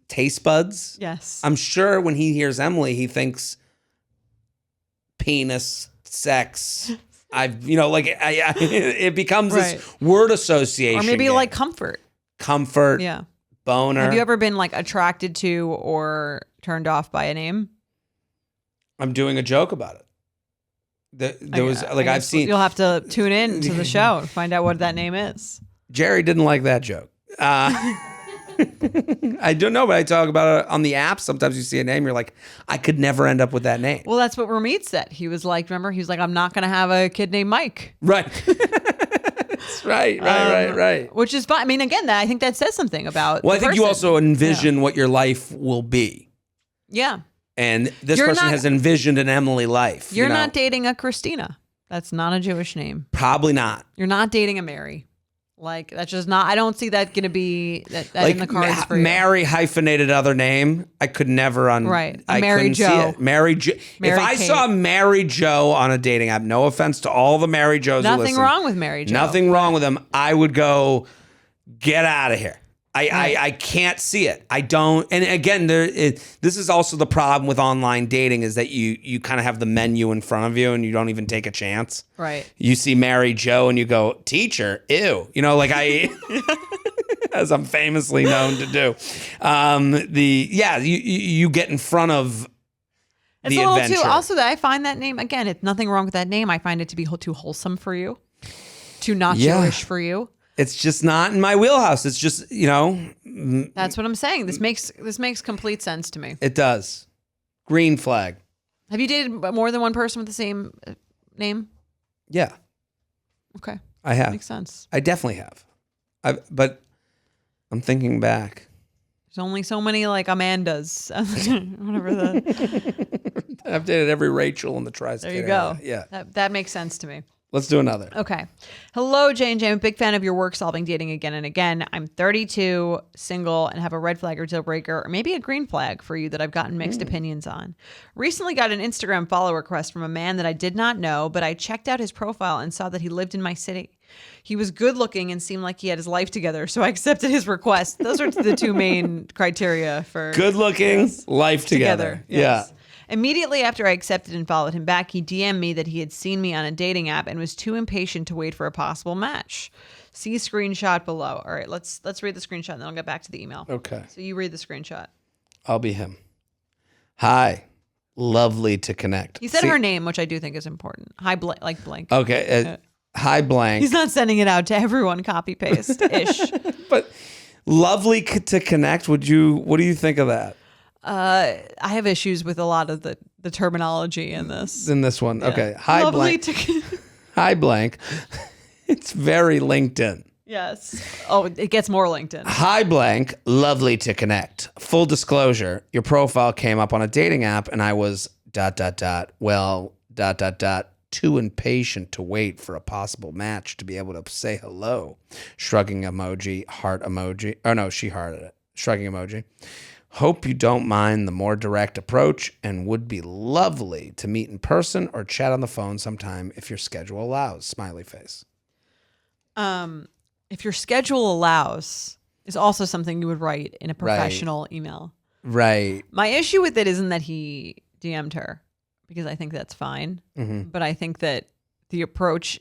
taste buds. Yes. I'm sure when he hears Emily, he thinks penis, sex. It becomes this word association. Or maybe game. like comfort. Comfort. Yeah. Boner. Have you ever been like attracted to or turned off by a name? I'm doing a joke about it. I've seen. You'll have to tune in to the show and find out what that name is. Jerry didn't like that joke. I don't know, but I talk about it on the app. Sometimes you see a name, you're like, I could never end up with that name. Well, that's what Ramit said. He was like, remember, he was like, I'm not going to have a kid named Mike. Right. That's right. Which is fine. I mean, again, I think that says something about. Well, I the think you person. also envision what your life will be. Yeah. And this person has envisioned an Emily life. You're not dating a Christina. That's not a Jewish name. Probably not. You're not dating a Mary. Like, that's just not, I don't see that going to be that in the cards for you. Mary hyphenated other name. I could never Right. I Mary couldn't Jo. see it. Mary Jo. If I Kate. saw Mary Jo on a dating app, no offense to all the Mary Joes who Nothing listen. wrong with Mary Jo. Nothing wrong with them. I would go, get out of here. I can't see it. I don't. And again, this is also the problem with online dating is that you kind of have the menu in front of you and you don't even take a chance. Right. You see Mary Jo and you go, teacher, ew. As I'm famously known to do. You get in front of It's the a little adventure. too, also that I find that name, again, it's nothing wrong with that name. I find it to be too wholesome for you, too not Jewish for you. It's just not in my wheelhouse. It's just, That's what I'm saying. This makes complete sense to me. it does. Green flag. Have you dated more than one person with the same name? Yeah, Okay. I have. Makes sense. I definitely have. But I'm thinking back. There's only so many like Amandas. Whatever the. I've dated every Rachel in the tri-state There you go. area. Yeah. That makes sense to me. Let's do another. Okay. Hello, J&J. I'm a big fan of your work solving dating again and again. I'm 32, single, and have a red flag or deal breaker, or maybe a green flag for you that I've gotten mixed opinions on. Recently got an Instagram follow request from a man that I did not know, but I checked out his profile and saw that he lived in my city. He was good looking and seemed like he had his life together, so I accepted his request. Those are the two main criteria for Good looking, life together. Yes. Yeah. Immediately after I accepted and followed him back, he DM'd me that he had seen me on a dating app and was too impatient to wait for a possible match. See screenshot below. All right, let's read the screenshot and then I'll get back to the email. Okay. So you read the screenshot. I'll be him. Hi. Lovely to connect. He said her name, which I do think is important. Hi, blank. Okay. Hi, blank. He's not sending it out to everyone, copy paste ish. But lovely to connect. What do you think of that? I have issues with a lot of the terminology in this. In this one. Okay. Hi, Lovely blank. Hi, blank. It's very LinkedIn. Yes. Oh, it gets more LinkedIn. Hi, blank. Lovely to connect. Full disclosure, your profile came up on a dating app and I was ... Well, ... Too impatient to wait for a possible match to be able to say hello. Shrugging emoji, heart emoji. Oh no, she hearted it. Shrugging emoji. Hope you don't mind the more direct approach and would be lovely to meet in person or chat on the phone sometime if your schedule allows. Smiley face. If your schedule allows is also something you would write in a professional email. Right. My issue with it isn't that he DM'd her because I think that's fine. Mm-hmm. But I think that the approach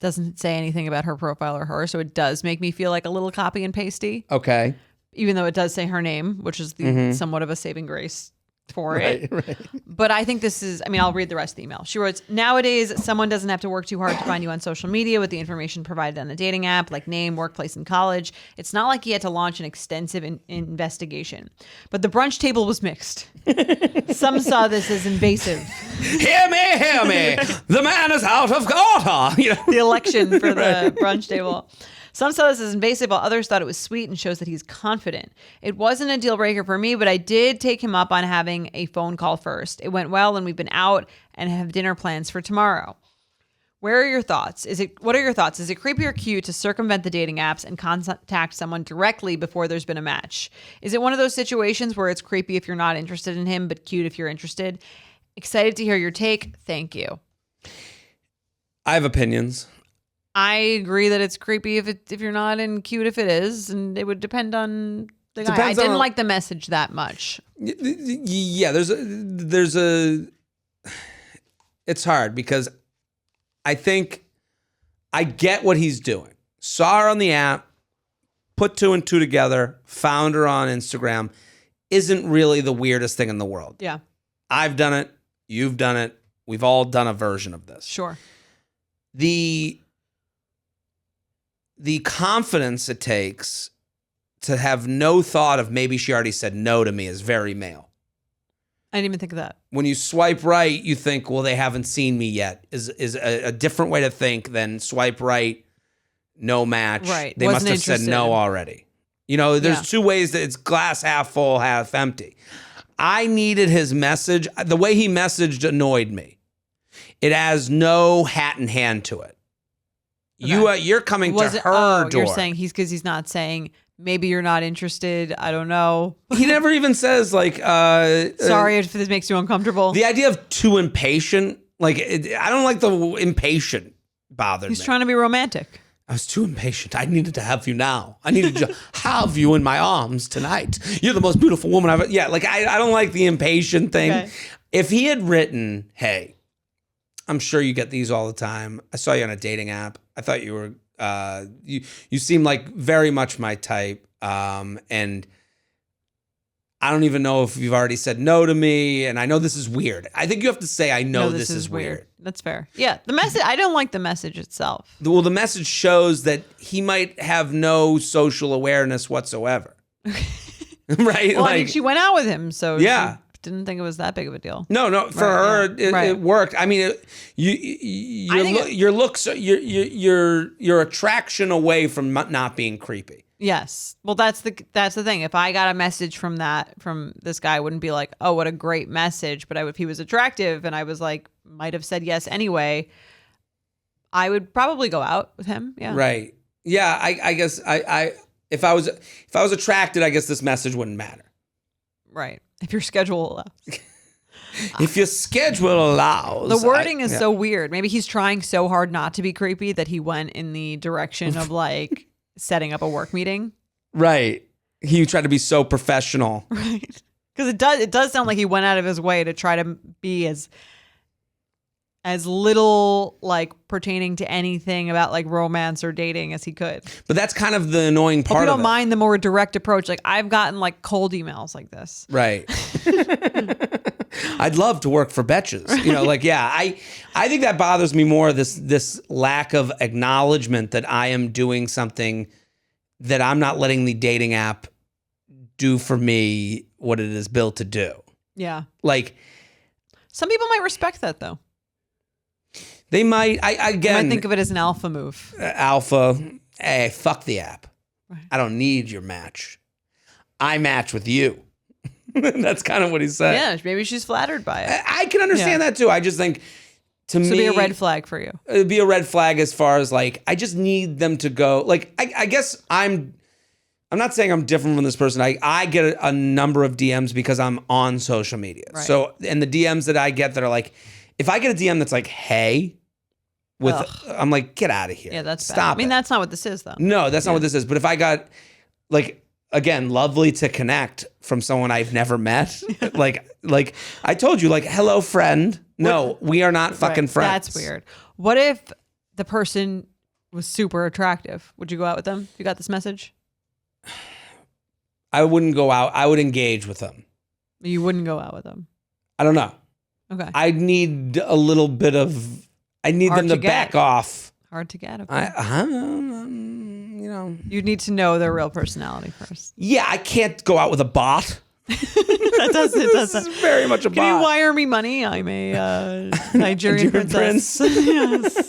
doesn't say anything about her profile or her. So it does make me feel like a little copy and pasty. Okay. Even though it does say her name, which is somewhat of a saving grace for it. Right. But I think I'll read the rest of the email. She wrote, nowadays, someone doesn't have to work too hard to find you on social media with the information provided on the dating app, like name, workplace, and college. It's not like he had to launch an extensive investigation. But the brunch table was mixed. Some saw this as invasive. Hear me. The man is out of order. The election for the brunch table. Some saw this as invasive, while others thought it was sweet and shows that he's confident. It wasn't a deal breaker for me, but I did take him up on having a phone call first. It went well, and we've been out and have dinner plans for tomorrow. What are your thoughts? Is it creepy or cute to circumvent the dating apps and contact someone directly before there's been a match? Is it one of those situations where it's creepy if you're not interested in him, but cute if you're interested? Excited to hear your take. Thank you. I have opinions. I agree that it's creepy if you're not, and cute if it is, and it would depend on the guy. I didn't like the message that much. Yeah, it's hard because I think I get what he's doing. Saw her on the app, put 2 and 2 together, found her on Instagram. Isn't really the weirdest thing in the world. Yeah. I've done it. You've done it. We've all done a version of this. Sure. The confidence it takes to have no thought of maybe she already said no to me is very male. I didn't even think of that. When you swipe right, you think, well, they haven't seen me yet, is a different way to think than swipe right, no match. Right. They Wasn't must have said no already. You know, there's 2 ways that it's glass half full, half empty. I needed his message. The way he messaged annoyed me. It has no hat in hand to it. Okay. You're coming to her door. You're saying because he's not saying, maybe you're not interested. I don't know. He never even says like, sorry if this makes you uncomfortable. The idea of too impatient, I don't like the impatient bothered me. He's trying to be romantic. I was too impatient. I needed to have you now. I needed to have you in my arms tonight. You're the most beautiful woman I've ever. Yeah, I don't like the impatient thing. Okay. If he had written, hey, I'm sure you get these all the time. I saw you on a dating app. I thought you were, you seem like very much my type. And I don't even know if you've already said no to me. And I know this is weird. I think you have to say, I know this is weird. That's fair. Yeah. The message, I don't like the message itself. Well, the message shows that he might have no social awareness whatsoever. Right? Well, I mean, she went out with him. So yeah. She didn't think it was that big of a deal. No, for her, it worked. I mean, your looks, your attraction away from not being creepy. Yes. Well, that's the thing. If I got a message from this guy, I wouldn't be like, oh, what a great message. But if he was attractive and I was like, might have said yes anyway, I would probably go out with him. Yeah. Right. Yeah. I guess if I was attracted, I guess this message wouldn't matter. Right. If your schedule allows. If your schedule allows. The wording is so weird. Maybe he's trying so hard not to be creepy that he went in the direction of like setting up a work meeting. Right. He tried to be so professional. Right. Because it does sound like he went out of his way to try to be as little like pertaining to anything about like romance or dating as he could. But that's kind of the annoying part of it. I don't mind the more direct approach. Like I've gotten like cold emails like this. Right. I'd love to work for Betches. You know, like, yeah, I think that bothers me more, this lack of acknowledgement that I am doing something that I'm not letting the dating app do for me what it is built to do. Yeah. Like some people might respect that though. They might. I might think of it as an alpha move. Alpha. Hey, fuck the app. Right. I don't need your match. I match with you. That's kind of what he said. Yeah, maybe she's flattered by it. I can understand that too. I just think, to me, it'd be a red flag for you. It'd be a red flag as far as like, I just need them to go. Like, I guess I'm not saying I'm different from this person. I get a number of DMs because I'm on social media. Right. So, and the DMs that I get that are like, if I get a DM that's like, hey, I'm like, get out of here. Yeah, that's bad. Stop. I mean, that's not what this is, though. No, that's not what this is. But if I got, like, again, lovely to connect from someone I've never met, like I told you, like, hello, friend. No, we are not fucking friends. That's weird. What if the person was super attractive? Would you go out with them if you got this message? I wouldn't go out. I would engage with them. You wouldn't go out with them? I don't know. Okay. I need a little bit of. I need them to back off. Hard to get. Okay. You know. You need to know their real personality first. Yeah, I can't go out with a bot. It does. Very much a bot. Can you wire me money? I'm a Nigerian princess. Yes.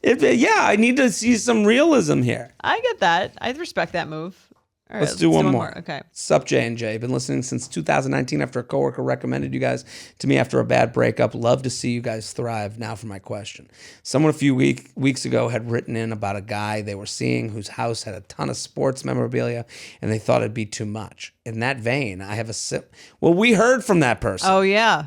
I need to see some realism here. I get that. I respect that move. All right, Let's do one more. Okay. Sup, J&J. Been listening since 2019 after a coworker recommended you guys to me after a bad breakup. Love to see you guys thrive. Now for my question. Someone a few weeks ago had written in about a guy they were seeing whose house had a ton of sports memorabilia, and they thought it'd be too much. In that vein, I have Well, we heard from that person. Oh, yeah.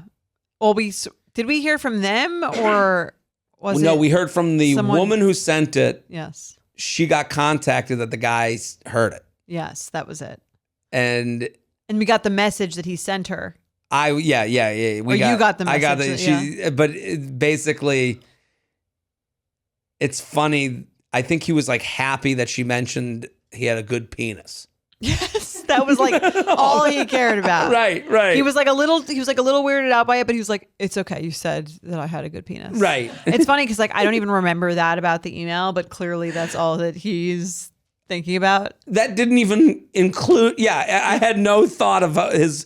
Well, did we hear from them or was it? No, we heard from the woman who sent it. Yes. She got contacted that the guy heard it. Yes, that was it. And we got the message that he sent her. You got the message. I got the but basically, it's funny. I think he was like happy that she mentioned he had a good penis. Yes, that was like all he cared about. Right. He was like a little weirded out by it, but he was like, "It's okay. You said that I had a good penis." Right. It's funny because like I don't even remember that about the email, but clearly that's all that he's thinking about. That didn't even include. Yeah, I had no thought of his,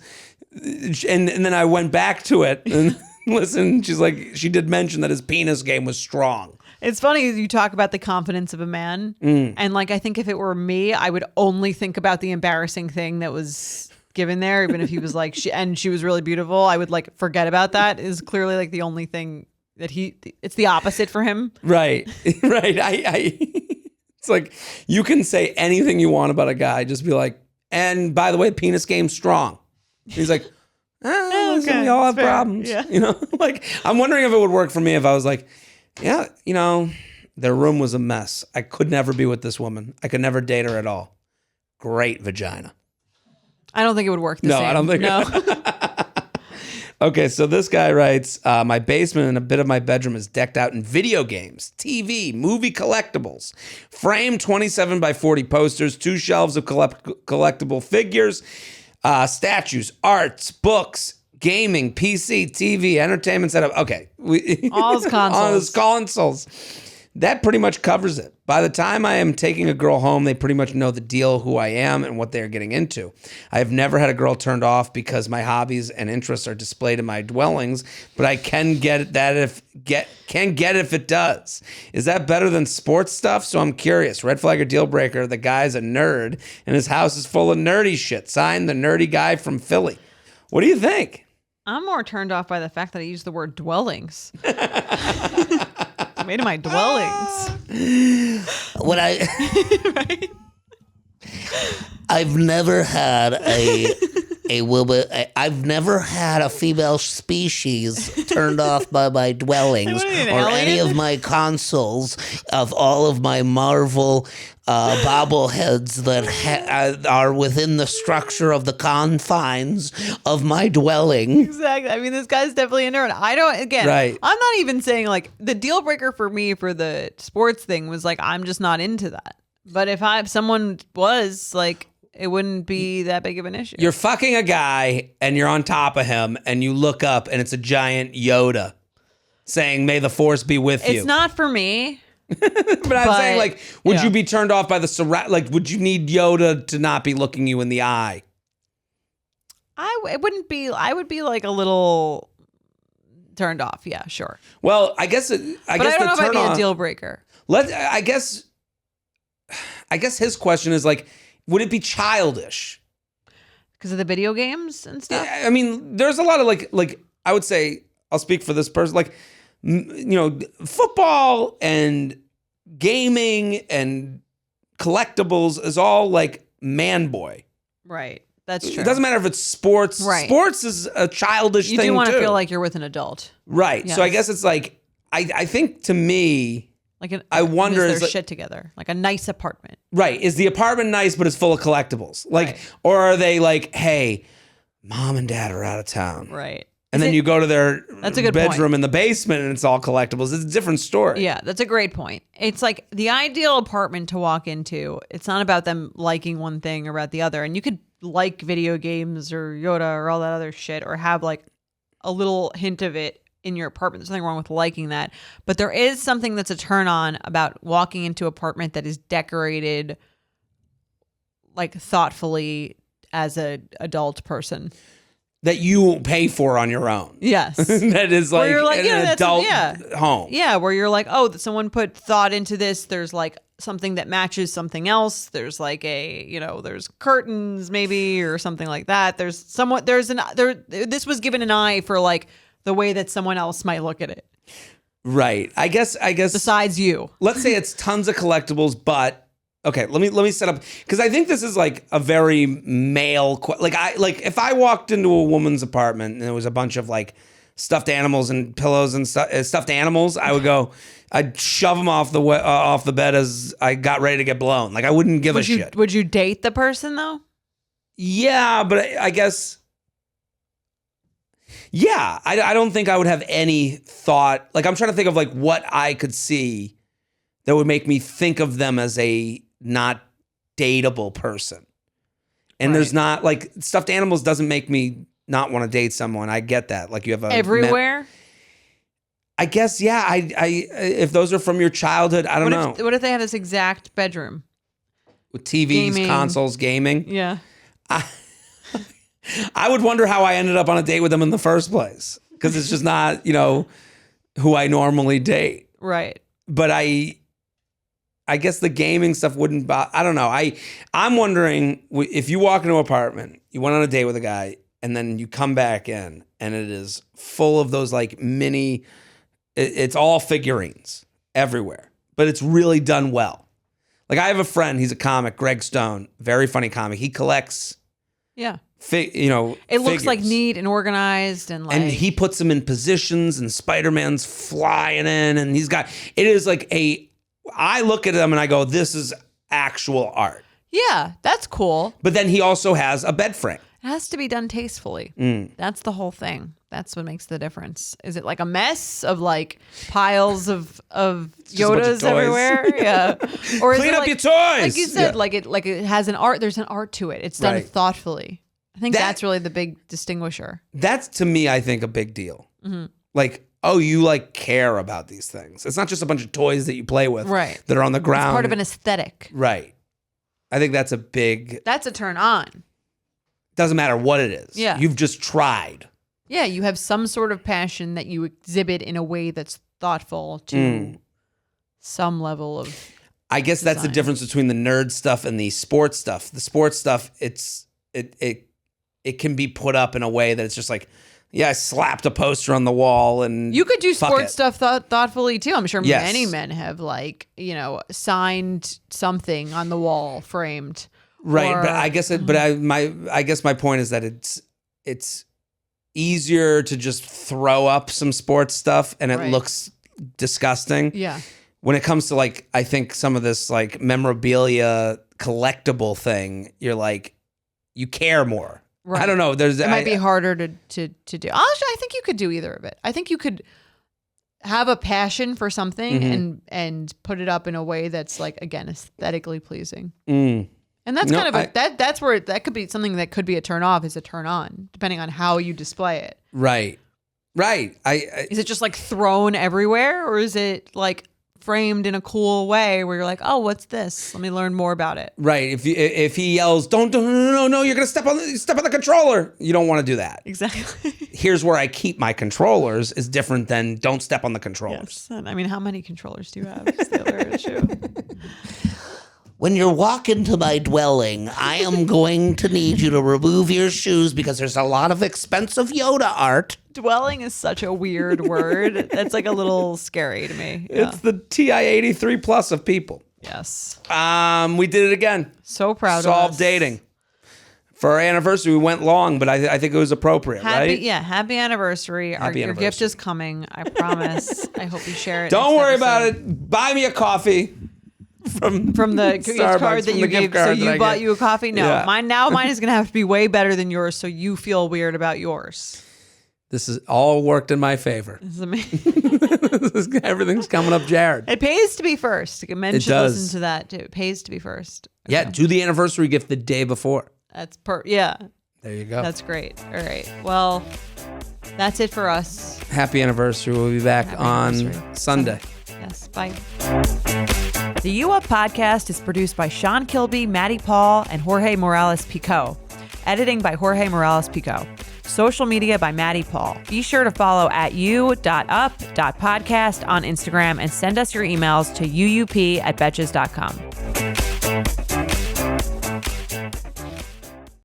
and then I went back to it and listen. She's like, she did mention that his penis game was strong. It's funny you talk about the confidence of a man, and like I think if it were me, I would only think about the embarrassing thing that was given there, even if he was like she was really beautiful. I would like forget about that. Is clearly like the only thing that it's the opposite for him. Right. It's like you can say anything you want about a guy, just be like, and by the way, penis game's strong. He's like, okay, we all have problems. Yeah. Like I'm wondering if it would work for me if I was like, yeah, their room was a mess. I could never be with this woman. I could never date her at all. Great vagina. I don't think it would work the same. I don't think. No. Okay, so this guy writes, my basement and a bit of my bedroom is decked out in video games, TV, movie collectibles, framed 27 by 40 posters, 2 shelves of collectible figures, statues, arts, books, gaming, PC, TV, entertainment setup. Okay. All his consoles. All his consoles. That pretty much covers it. By the time I am taking a girl home, they pretty much know the deal, who I am, and what they are getting into. I have never had a girl turned off because my hobbies and interests are displayed in my dwellings, but I can get if it does. Is that better than sports stuff? So I'm curious. Red flag or deal breaker? The guy's a nerd, and his house is full of nerdy shit. Signed, the nerdy guy from Philly. What do you think? I'm more turned off by the fact that I used the word dwellings. Made of my dwellings. Right? I've never had a woman. I've never had a female species turned off by my dwellings or any of my consoles of all of my Marvel bobbleheads that are within the structure of the confines of my dwelling. Exactly. I mean, this guy's definitely a nerd. Right. I'm not even saying like the deal breaker for me for the sports thing was like, I'm just not into that. But if someone was like, it wouldn't be that big of an issue. You're fucking a guy and you're on top of him and you look up and it's a giant Yoda saying, "May the force be with you." It's not for me. but I'm saying, like, would you be turned off by the surround? Like, would you need Yoda to not be looking you in the eye? It wouldn't be. I would be like a little turned off. Yeah, sure. Well, I guess. But I don't know if I'd be a deal breaker. I guess his question is like, would it be childish? Because of the video games and stuff? Yeah, I mean, there's a lot of like I would say, I'll speak for this person, like, football and gaming and collectibles is all like man boy. Right. That's true. It doesn't matter if it's sports. Right. Sports is a childish thing too. You do want to feel like you're with an adult. Right. Yes. So I guess it's like, I think to me, I wonder is their shit together, like a nice apartment. Right. Is the apartment nice, but it's full of collectibles? Like, right. Or are they like, hey, mom and dad are out of town. Right. And then you go to their bedroom point. in the basement and it's all collectibles. It's a different story. Yeah, that's a great point. It's like the ideal apartment to walk into. It's not about them liking one thing or about the other. And you could like video games or Yoda or all that other shit or have like a little hint of it in your apartment. There's nothing wrong with liking that. But there is something that's a turn on about walking into an apartment that is decorated like thoughtfully as an adult person. that you pay for on your own. Yes. That is like, you're like, an adult home. Yeah, where you're like, oh, someone put thought into this. There's like something that matches something else. There's like there's curtains maybe or something like that. This was given an eye for like the way that someone else might look at it. Right. I guess besides you. Let's say it's tons of collectibles, but okay, let me set up, because I think this is like a very male if I walked into a woman's apartment and there was a bunch of like stuffed animals and pillows and stuffed animals, I'd shove them off the bed as I got ready to get blown. Like I wouldn't give a shit. Would you date the person though? Yeah, but I guess. Yeah, I don't think I would have any thought. Like I'm trying to think of like what I could see that would make me think of them as a not dateable person. And there's not like stuffed animals doesn't make me not want to date someone. I get that. Like you have everywhere. I guess, yeah. I if those are from your childhood, I don't know. What if they have this exact bedroom with TVs, gaming. Consoles, gaming? Yeah. I would wonder how I ended up on a date with them in the first place, because it's just not who I normally date. Right. But I guess the gaming stuff wouldn't bother. I don't know. I'm wondering if you walk into an apartment, you went on a date with a guy, and then you come back in, and it is full of those like mini. It's all figurines everywhere, but it's really done well. Like I have a friend, he's a comic, Greg Stone, very funny comic. He collects. Yeah. It looks like neat and organized and he puts them in positions, and Spider-Man's flying in, and it is like I look at them and I go, this is actual art. Yeah, that's cool. But then he also has a bed frame. It has to be done tastefully. That's the whole thing. That's what makes the difference. Is it like a mess of like piles of Yodas everywhere? Yeah. Or clean up like, your toys. Like you said, like it has an art. There's an art to it. It's done thoughtfully. I think that's really the big distinguisher. That's to me, I think, a big deal. Mm-hmm. Like, oh, you like care about these things. It's not just a bunch of toys that you play with that are on the ground. It's part of an aesthetic. Right. I think that's a turn on. Doesn't matter what it is. Yeah. You've just tried. Yeah, you have some sort of passion that you exhibit in a way that's thoughtful to some level of I guess that's the difference between the nerd stuff and the sports stuff. The sports stuff, it can be put up in a way that it's just like, yeah, I slapped a poster on the wall and you could do sports stuff thoughtfully too. I'm sure many men have signed something on the wall, framed. Right, but I guess I guess my point is that it's easier to just throw up some sports stuff and it looks disgusting. Yeah. When it comes to like, I think some of this like memorabilia collectible thing, you're like, you care more. Right. I don't know. It might be harder to do. Actually, I think you could do either of it. I think you could have a passion for something and put it up in a way that's like, again, aesthetically pleasing. And that's that's where that could be something that could be a turn off is a turn on, depending on how you display it. Right. Is it just like thrown everywhere, or is it like framed in a cool way where you're like, oh, what's this? Let me learn more about it. Right. If he yells, no, you're gonna step on the controller. You don't want to do that. Exactly. Here's where I keep my controllers is different than don't step on the controllers. Yes. I mean, how many controllers do you have? Is the other issue. When you walk into my dwelling, I am going to need you to remove your shoes because there's a lot of expensive Yoda art. Dwelling is such a weird word. That's like a little scary to me. Yeah. It's the TI-83 plus of people. Yes. We did it again. So proud of us. Solved dating. For our anniversary, we went long, but I think it was appropriate, right? Yeah, happy anniversary. Your gift is coming, I promise. I hope you share it. Don't worry about it. Buy me a coffee. From the gift card that you gave, so you bought you a coffee. No, yeah. Mine is gonna have to be way better than yours, so you feel weird about yours. This is all worked in my favor. This is amazing. Everything's coming up, Jared. It pays to be first. Men should listen to that too. It pays to be first. Okay. Yeah, do the anniversary gift the day before. That's yeah. There you go. That's great. All right. Well, that's it for us. Happy anniversary. We'll be back on Sunday. Yes. Bye. The U-Up podcast is produced by Sean Kilby, Maddie Paul, and Jorge Morales Pico. Editing by Jorge Morales Pico. social media by Maddie Paul. Be sure to follow at u.up.podcast on Instagram and send us your emails to uup@betches.com.